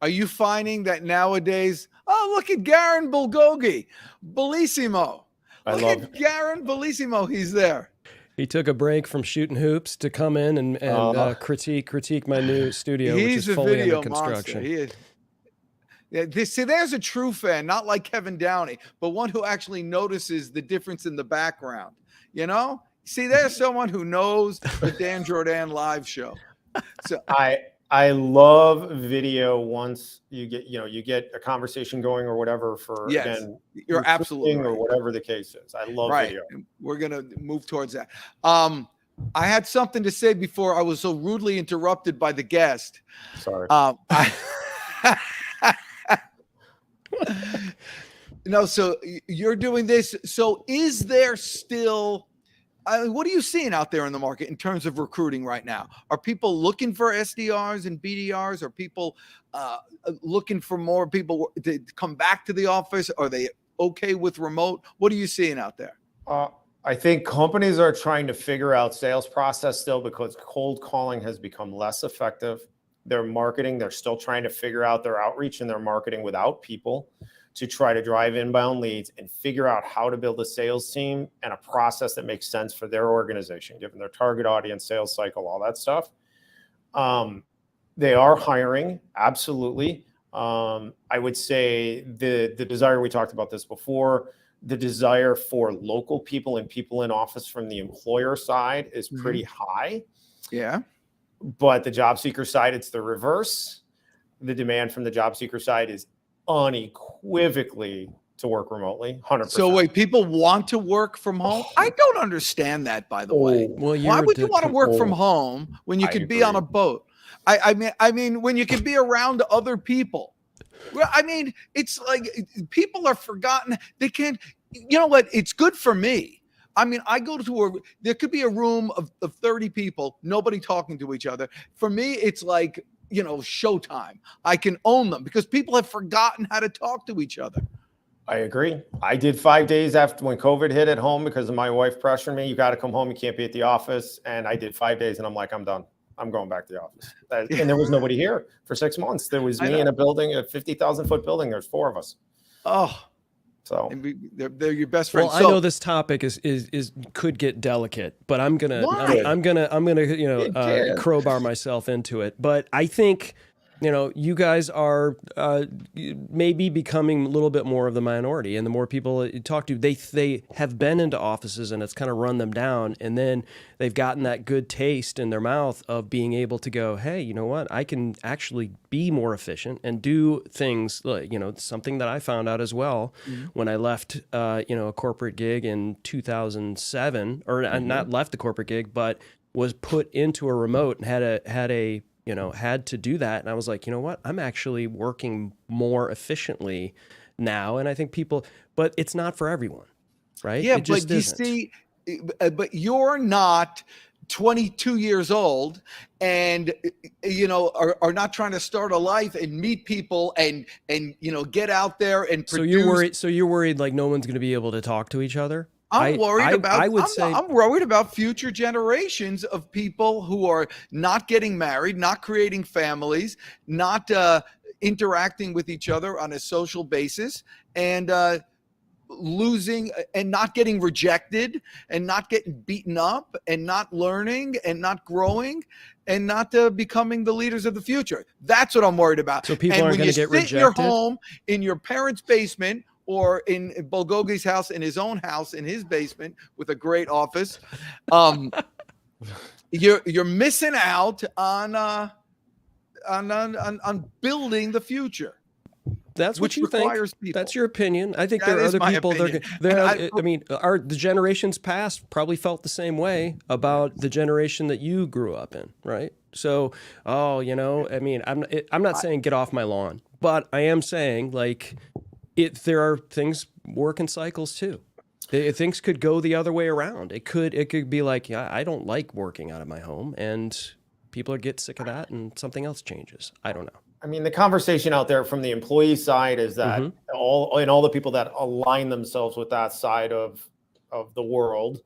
are you finding that nowadays, look at Garen Bulgogi, Bellissimo. Look at Garen Bellissimo, he's there. He took a break from shooting hoops to come in and critique my new studio, which is fully under construction. He is. See, there's a true fan, not like Kevin Downey, but one who actually notices the difference in the background. See, there's someone who knows the Dan Jordan live show. So I love video once you get a conversation going or whatever again, you're absolutely right. Or whatever the case is. I love video. We're going to move towards that. I had something to say before I was so rudely interrupted by the guest. Sorry. No, so you're doing this. So is there still what are you seeing out there in the market in terms of recruiting right now? Are people looking for SDRs and BDRs? Are people looking for more people to come back to the office? Are they okay with remote? What are you seeing out there? I think companies are trying to figure out sales process still because cold calling has become less effective. Their marketing, they're still trying to figure out their outreach and their marketing without people to try to drive inbound leads and figure out how to build a sales team and a process that makes sense for their organization, given their target audience, sales cycle, all that stuff. They are hiring, absolutely. I would say the desire, we talked about this before, the desire for local people and people in office from the employer side is pretty high. Yeah. But the job seeker side, it's the reverse. The demand from the job seeker side is unequivocally to work remotely, 100%. So wait, people want to work from home? I don't understand that, by the way. Well, why would you want to work from home when you could be on a boat? I mean, when you could be around other people. Well, I mean, it's like people are forgotten. They can't, you know what? It's good for me. I mean, I go to there could be a room of 30 people, nobody talking to each other. For me, it's like, you know, showtime. I can own them because people have forgotten how to talk to each other. I agree. I did 5 days after when COVID hit at home because of my wife pressuring me. You got to come home. You can't be at the office. And I did 5 days and I'm like, I'm done. I'm going back to the office. And there was nobody here for 6 months. There was me in a building, a 50,000 foot building. There's 4 of us. Oh, so they're your best friends. Well, I know this topic is could get delicate, but I'm gonna crowbar myself into it. But I think, you know, you guys are maybe becoming a little bit more of the minority, and the more people you talk to, they have been into offices and it's kind of run them down, and then they've gotten that good taste in their mouth of being able to go, hey, you know what, I can actually be more efficient and do things like, you know, something that I found out as well when I left, a corporate gig in 2007, or not left the corporate gig, but was put into a remote and had to do that. And I was like, you know what? I'm actually working more efficiently now. And I think but it's not for everyone, right? Yeah, it just but you isn't. see, but you're not 22 years old and, you know, are not trying to start a life and meet people and, you know, get out there and produce. So you're worried like no one's going to be able to talk to each other? I'm worried about future generations of people who are not getting married, not creating families, not interacting with each other on a social basis, and losing and not getting rejected and not getting beaten up and not learning and not growing and not becoming the leaders of the future. That's what I'm worried about. So people aren't going to get rejected. In your home, in your parents' basement, or in Bulgogi's house, in his own house, in his basement with a great office, you're missing out on building the the That's what you think. People. That's your opinion. I think there are other people. The generations past probably felt the same way about the generation that you grew up in, right? So, I mean, I'm not saying get off my lawn, but I am saying like. There are things work in cycles too. Things could go the other way around. It could be like, yeah, I don't like working out of my home, and people get sick of that, and something else changes. I don't know. I mean, the conversation out there from the employee side is that all the people that align themselves with that side of the world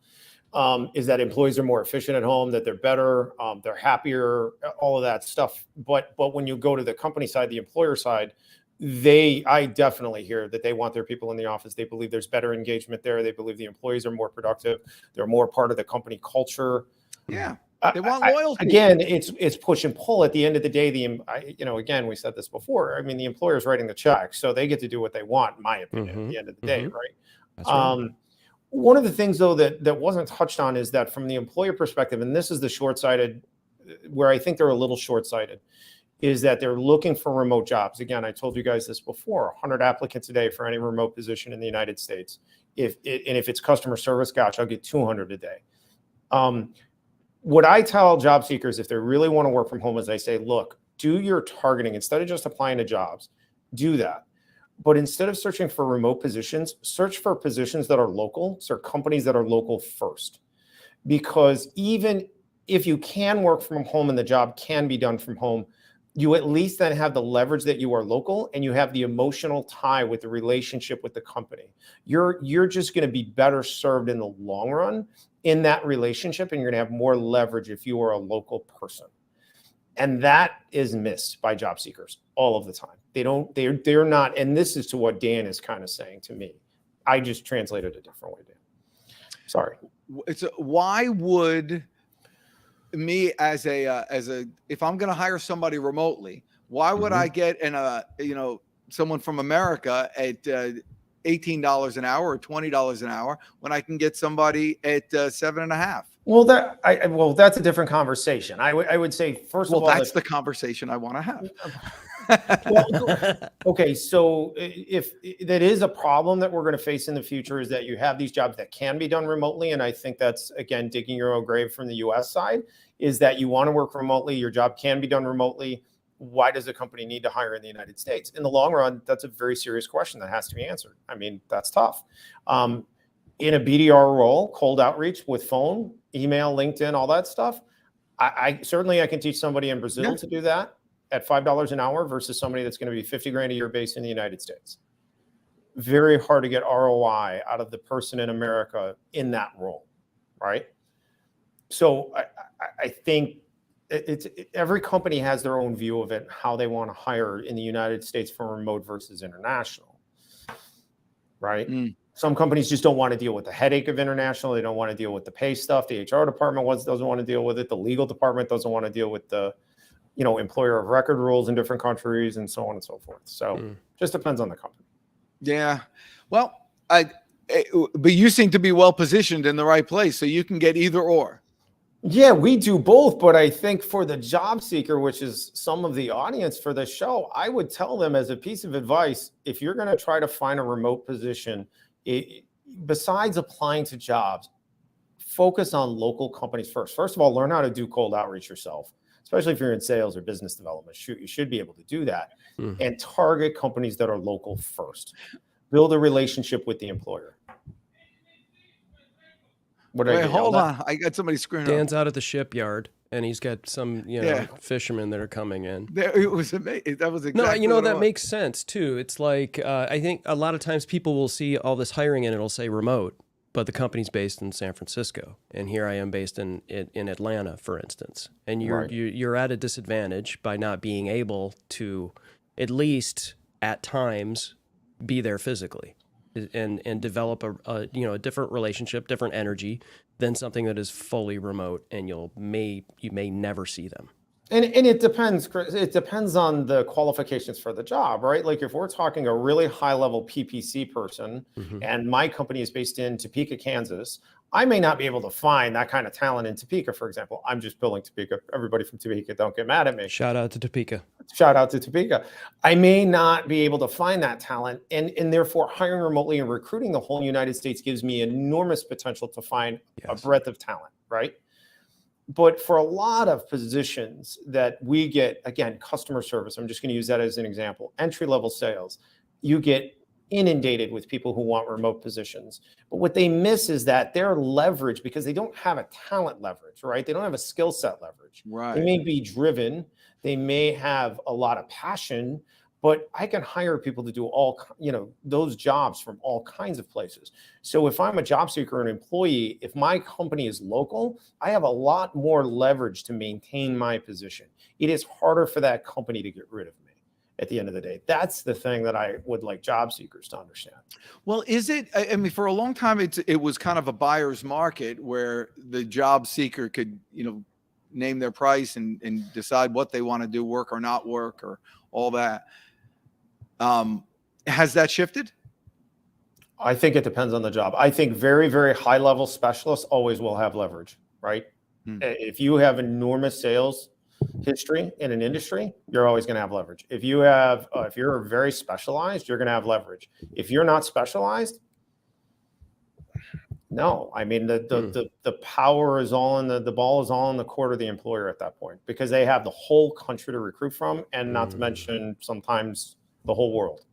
is that employees are more efficient at home, that they're better, they're happier, all of that stuff. But when you go to the company side, the employer side, I definitely hear that they want their people in the office. They believe there's better engagement there. They believe the employees are more productive. They're more part of the company culture. Yeah. They want loyalty. Again, it's push and pull. At the end of the day, again, we said this before. I mean, the employer is writing the check, so they get to do what they want, in my opinion, at the end of the day, right? That's right. One of the things, though, that wasn't touched on is that from the employer perspective, and this is the short-sighted, where I think they're a little short-sighted, is that they're looking for remote jobs. Again, I told you guys this before, 100 applicants a day for any remote position in the United States. If it's customer service, gosh, I'll get 200 a day. What I tell job seekers, if they really want to work from home, is I say, look, do your targeting. Instead of just applying to jobs, do that. But instead of searching for remote positions, search for positions that are local, so companies that are local first. because even if you can work from home and the job can be done from home, you at least then have the leverage that you are local and you have the emotional tie with the relationship with the company. You're just going to be better served in the long run in that relationship, and you're going to have more leverage if you are a local person. And that is missed by job seekers all of the time. They're not, and this is to what Dan is kind of saying to me. I just translated a different way, Dan. Sorry. Why would me as if I'm going to hire somebody remotely, why would I get someone from America at $18 an hour or $20 an hour when I can get somebody at $7.50? Well, that's a different conversation. I would say, first of all, that's the conversation I want to have. Okay, so if that is a problem that we're going to face in the future, is that you have these jobs that can be done remotely, and I think that's, again, digging your own grave from the U.S. side, is that you want to work remotely, your job can be done remotely. Why does a company need to hire in the United States? In the long run, that's a very serious question that has to be answered. I mean, that's tough. In a BDR role, cold outreach with phone, email, LinkedIn, all that stuff, I certainly can teach somebody in Brazil to do that at $5 an hour versus somebody that's going to be 50 grand a year based in the United States. Very hard to get ROI out of the person in America in that role, right? So I think every company has their own view of it, how they want to hire in the United States for remote versus international, right? Some companies just don't want to deal with the headache of international. They don't want to deal with the pay stuff. The HR department doesn't want to deal with it. The legal department doesn't want to deal with the employer of record rules in different countries and so on and so forth. So just depends on the company. Yeah. Well, but you seem to be well positioned in the right place, so you can get either or. Yeah, we do both. But I think for the job seeker, which is some of the audience for the show, I would tell them as a piece of advice, if you're going to try to find a remote position, besides applying to jobs, focus on local companies first. First of all, learn how to do cold outreach yourself, especially if you're in sales or business development. You should be able to do that. And target companies that are local first. Build a relationship with the employer. Wait, hold on. I got somebody screaming. Dan's out at the shipyard, and he's got some fishermen that are coming in. It was amazing. That was exactly that makes sense too. It's like I think a lot of times people will see all this hiring and it'll say remote, but the company's based in San Francisco, and here I am based in Atlanta, for instance. And you're at a disadvantage by not being able to, at least at times, be there physically and develop a different relationship, different energy than something that is fully remote, and you may never see them. And it depends, Chris. It depends on the qualifications for the job, right? Like if we're talking a really high level PPC person, and my company is based in Topeka, Kansas, I may not be able to find that kind of talent in Topeka, for example. I'm just building Topeka. Everybody from Topeka, don't get mad at me. Shout out to Topeka. Shout out to Topeka. I may not be able to find that talent, and therefore hiring remotely and recruiting the whole United States gives me enormous potential to find a breadth of talent, right? But for a lot of positions that we get, again, customer service, I'm just going to use that as an example, entry-level sales, you get inundated with people who want remote positions. But what they miss is that their leverage, because they don't have a talent leverage, right? They don't have a skill set leverage. Right. They may be driven. They may have a lot of passion, but I can hire people to do those jobs from all kinds of places. So if I'm a job seeker or an employee, if my company is local, I have a lot more leverage to maintain my position. It is harder for that company to get rid of me at the end of the day. That's the thing that I would like job seekers to understand. Well, is it, I mean, for a long time, it was kind of a buyer's market where the job seeker could, name their price and decide what they want to do, work or not work or all that. Has that shifted? I think it depends on the job. I think very, very high level specialists always will have leverage, right? If you have enormous sales history in an industry, you're always going to have leverage. If you're very specialized, you're going to have leverage. If you're not specialized, no. I mean, the power is all in the ball is all in the court of the employer at that point, because they have the whole country to recruit from, and not to mention sometimes the whole world.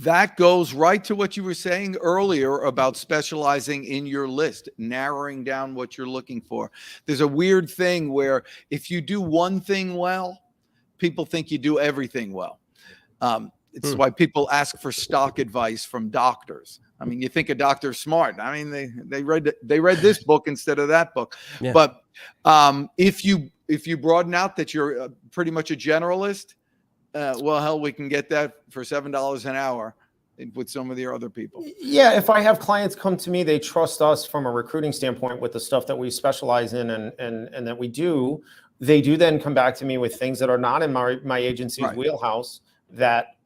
That goes right to what you were saying earlier about specializing in your list, narrowing down what you're looking for. There's a weird thing where if you do one thing well, people think you do everything well. It's why people ask for stock advice from doctors. I mean, you think a doctor's smart. I mean, they read this book instead of that book. Yeah. But if you broaden out that you're pretty much a generalist, well, hell, we can get that for $7 an hour with some of the other people. Yeah, if I have clients come to me, they trust us from a recruiting standpoint with the stuff that we specialize in and that we do. They do then come back to me with things that are not in my agency's wheelhouse that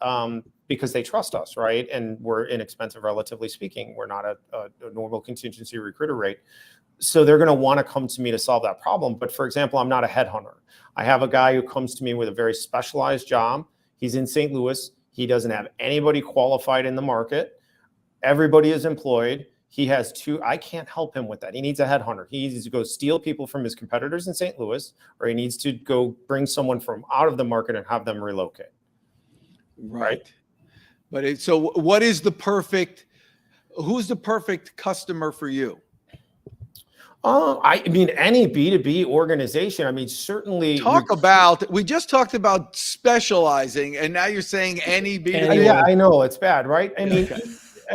because they trust us, right? And we're inexpensive, relatively speaking. We're not a normal contingency recruiter rate. So they're going to want to come to me to solve that problem. But for example, I'm not a headhunter. I have a guy who comes to me with a very specialized job. He's in St. Louis. He doesn't have anybody qualified in the market. Everybody is employed. He has I can't help him with that. He needs a headhunter. He needs to go steal people from his competitors in St. Louis, or he needs to go bring someone from out of the market and have them relocate. Right. But so what is who's the perfect customer for you? I mean, any B2B organization. I mean, certainly. We just talked about specializing, and now you're saying any B2B. Yeah, I know it's bad, right? I mean,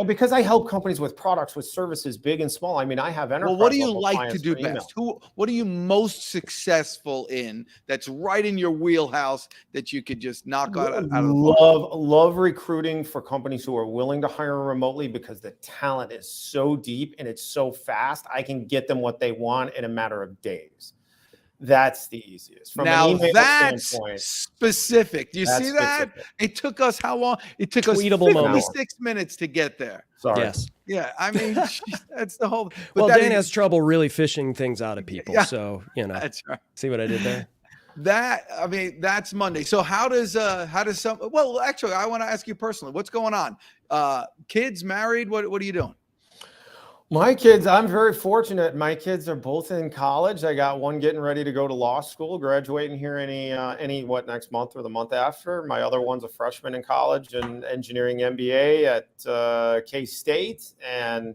because I help companies with products, with services, big and small. I mean, I have enterprise. Well, what do you like to do best? What are you most successful in? That's right in your wheelhouse that you could just knock out of the park. Love recruiting for companies who are willing to hire remotely because the talent is so deep and it's so fast. I can get them what they want in a matter of days. That's the easiest. From now an email that's standpoint, specific. Do you see that? Specific. It took us how long? It took Tweetable us 56 minutes to get there. Sorry. Yes. Yeah, I mean, that's the whole. Well, Dan has trouble really fishing things out of people. Yeah, so, that's right. See what I did there? That's Monday. So how does well, actually, I want to ask you personally, what's going on? Kids, married? What are you doing? My kids, I'm very fortunate. My kids are both in college. I got one getting ready to go to law school, graduating here next month or the month after. My other one's a freshman in college and engineering MBA at K-State. And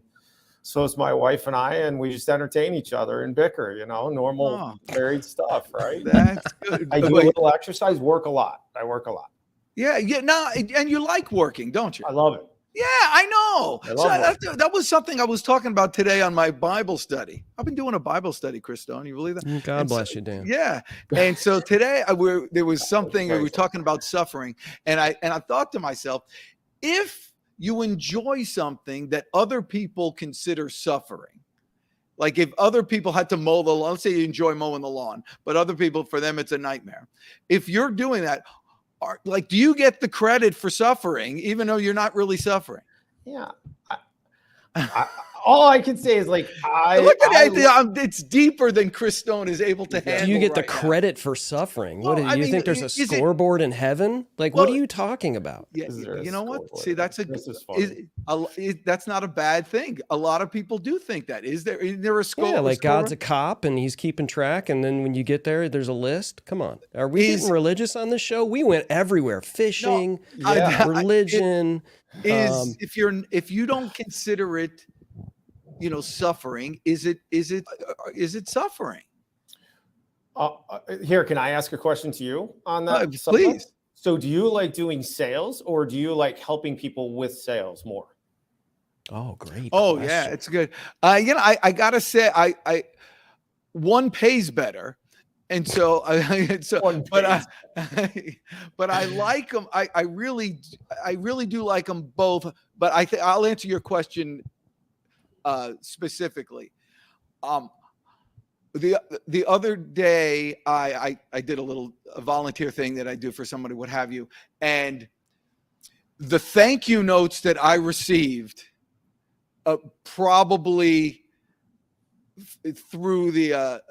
so is my wife and I, and we just entertain each other and bicker, normal married stuff, right? That's good. I do a little exercise, work a lot. I work a lot. Yeah. No, and you like working, don't you? I love it. Yeah, I know. That was something I was talking about today on my Bible study. I've been doing a Bible study, Chris Stone. You believe that? God bless you, Dan. Yeah. And so today there was something we were talking about suffering, and I thought to myself, if you enjoy something that other people consider suffering, like if other people had to mow the lawn, let's say you enjoy mowing the lawn, but other people, for them, it's a nightmare. If you're doing that, do you get the credit for suffering, even though you're not really suffering? Yeah. All I can say is look at that. It's deeper than Chris Stone is able to handle. Do you get the credit for suffering? What do you think? There's a scoreboard in heaven? What are you talking about? Yeah, you know what? See, that's that's not a bad thing. A lot of people do think that. Is there a score? Yeah, God's a cop and he's keeping track. And then when you get there's a list. Come on, are we getting religious on this show? We went everywhere: fishing, religion. If you don't consider it, suffering, is it suffering? Here, can I ask a question to you on that? Please. So do you like doing sales, or do you like helping people with sales more? Oh, great. Oh, question. Yeah, it's good. I gotta say, one pays better. And so, but I like them. I really do like them both. But I'll answer your question specifically. The other day, I did a volunteer thing that I do for somebody, what have you, and the thank you notes that I received, probably through the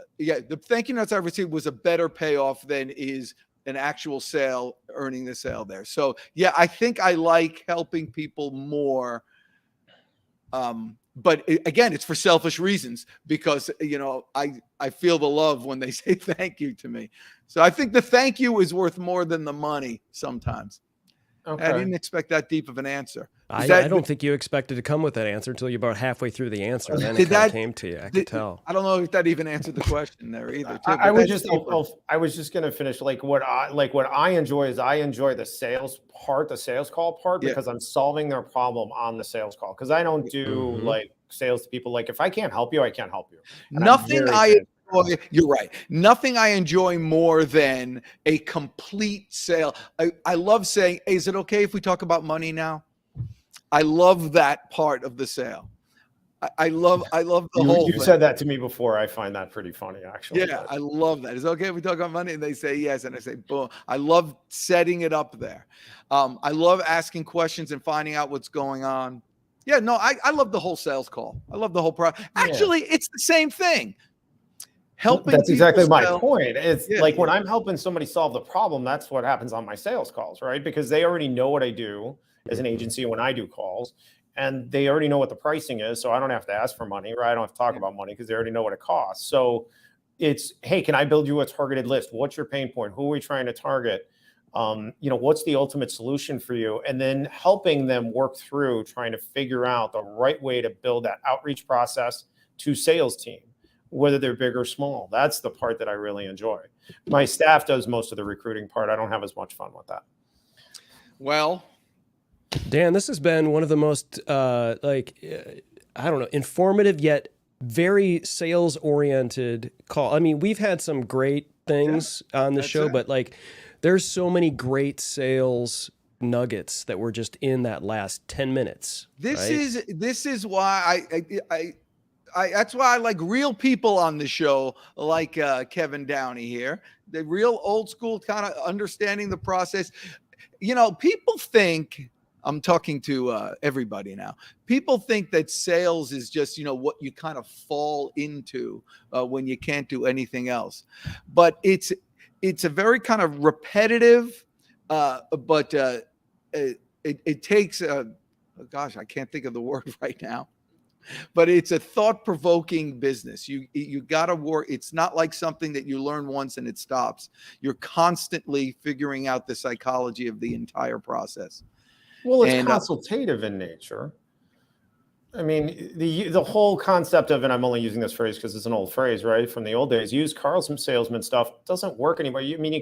thank you notes I received was a better payoff than is an actual sale, earning the sale there. So yeah, I think I like helping people more. But again, it's for selfish reasons, because I feel the love when they say thank you to me. So I think the thank you is worth more than the money sometimes. I didn't expect that deep of an answer. I don't think you expected to come with that answer until you about halfway through the answer. Then it kind of came to you. I could tell. I don't know if that even answered the question there either. I was just going to finish what I enjoy is I enjoy the sales call part, because I'm solving their problem on the sales call. Because I don't do like sales to people. Like, if I can't help you, I can't help you. And you're right. Nothing I enjoy more than a complete sale. I love saying, hey, is it okay if we talk about money now? I love that part of the sale. I love the whole thing. You said that to me before. I find that pretty funny, actually. Yeah, I love that. Is it okay if we talk about money? And they say yes. And I say, boom. I love setting it up there. I love asking questions and finding out what's going on. Yeah, no, I love the whole sales call. I love the whole process. Actually, it's the same thing. That's exactly my point. It's like when I'm helping somebody solve the problem, that's what happens on my sales calls, right? Because they already know what I do as an agency when I do calls, and they already know what the pricing is. So I don't have to ask for money, right? I don't have to talk about money because they already know what it costs. So it's, hey, can I build you a targeted list? What's your pain point? Who are we trying to target? What's the ultimate solution for you? And then helping them work through trying to figure out the right way to build that outreach process to sales team, whether they're big or small. That's the part that I really enjoy. My staff does most of the recruiting part. I don't have as much fun with that. Well, Dan, this has been one of the most, informative yet very sales-oriented call. I mean, we've had some great things on the show, but like, there's so many great sales nuggets that were just in that last 10 minutes. This is why that's why I like real people on the show, like Kevin Downey here. The real old school kind of understanding the process. People think, I'm talking to everybody now. People think that sales is just, what you kind of fall into when you can't do anything else. But it's a very kind of repetitive, but it takes, gosh, I can't think of the word right now. But it's a thought-provoking business. You got to work. It's not like something that you learn once and it stops. You're constantly figuring out the psychology of the entire process. Well, it's consultative in nature. I mean, the whole concept of, and I'm only using this phrase because it's an old phrase, right? From the old days, used car salesman stuff doesn't work anymore. You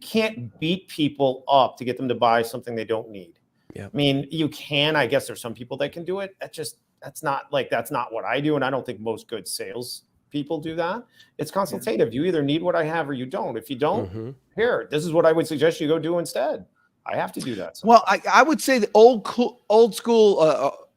can't beat people up to get them to buy something they don't need. Yeah. I mean, you can. I guess there's some people that can do it. That's not what I do, and I don't think most good sales people do that. It's consultative. You either need what I have or you don't. If you don't, here, this is what I would suggest you go do instead. I have to do that. Well, I would say the old school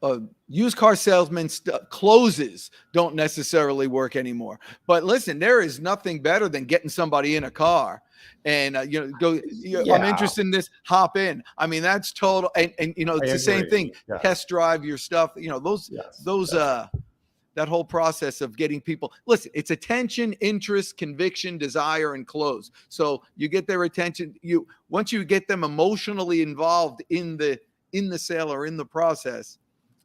used car salesman closes don't necessarily work anymore. But listen, there is nothing better than getting somebody in a car and I'm interested in this, hop in. I mean, that's total. And it's the same thing. Yeah. Test drive your stuff. That whole process of getting people. Listen, it's attention, interest, conviction, desire, and close. So you get their attention. Once you get them emotionally involved in the sale or in the process,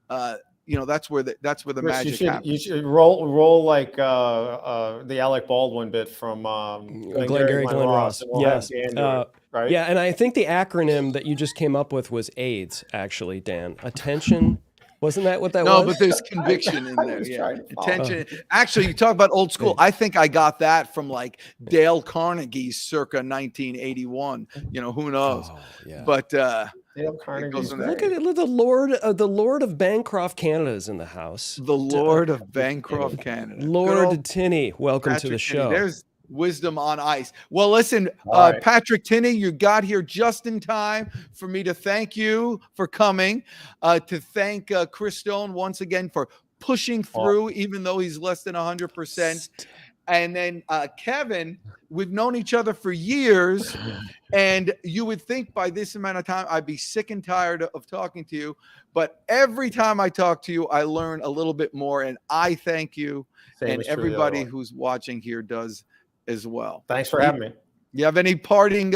that's where the magic happens. You should roll like the Alec Baldwin bit from Glengarry Glen Ross. Yes. Right. Yeah, and I think the acronym that you just came up with was AIDS, actually, Dan. Attention. Wasn't that what that was? No, but there's conviction in there. Yeah. Attention. Actually, you talk about old school. I think I got that from like Dale Carnegie's circa 1981. Who knows? Oh, yeah. But Dale Carnegie's look at it. The Lord of Bancroft Canada is in the house. The Lord of Bancroft Canada. Lord Tinney, welcome to the show. There's wisdom on ice. Well, listen, Patrick Tinney, you got here just in time for me to thank you for coming, to thank Chris Stone once again for pushing through, even though he's less than 100%. And then Kevin, we've known each other for years, and you would think by this amount of time I'd be sick and tired of talking to you. But every time I talk to you, I learn a little bit more, and I thank you. And everybody who's watching here does as well. Thanks for having me. You have any parting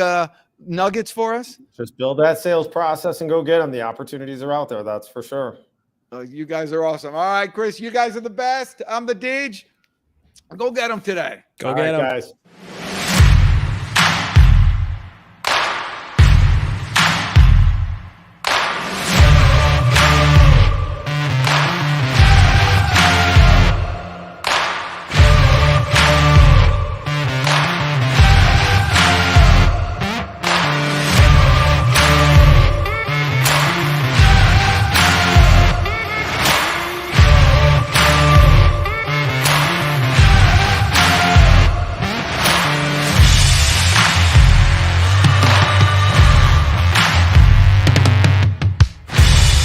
nuggets for us? Just build that sales process and go get them. The opportunities are out there. That's for sure. You guys are awesome. All right, Chris, you guys are the best. I'm the Deej. Go get them today. Go get them, guys.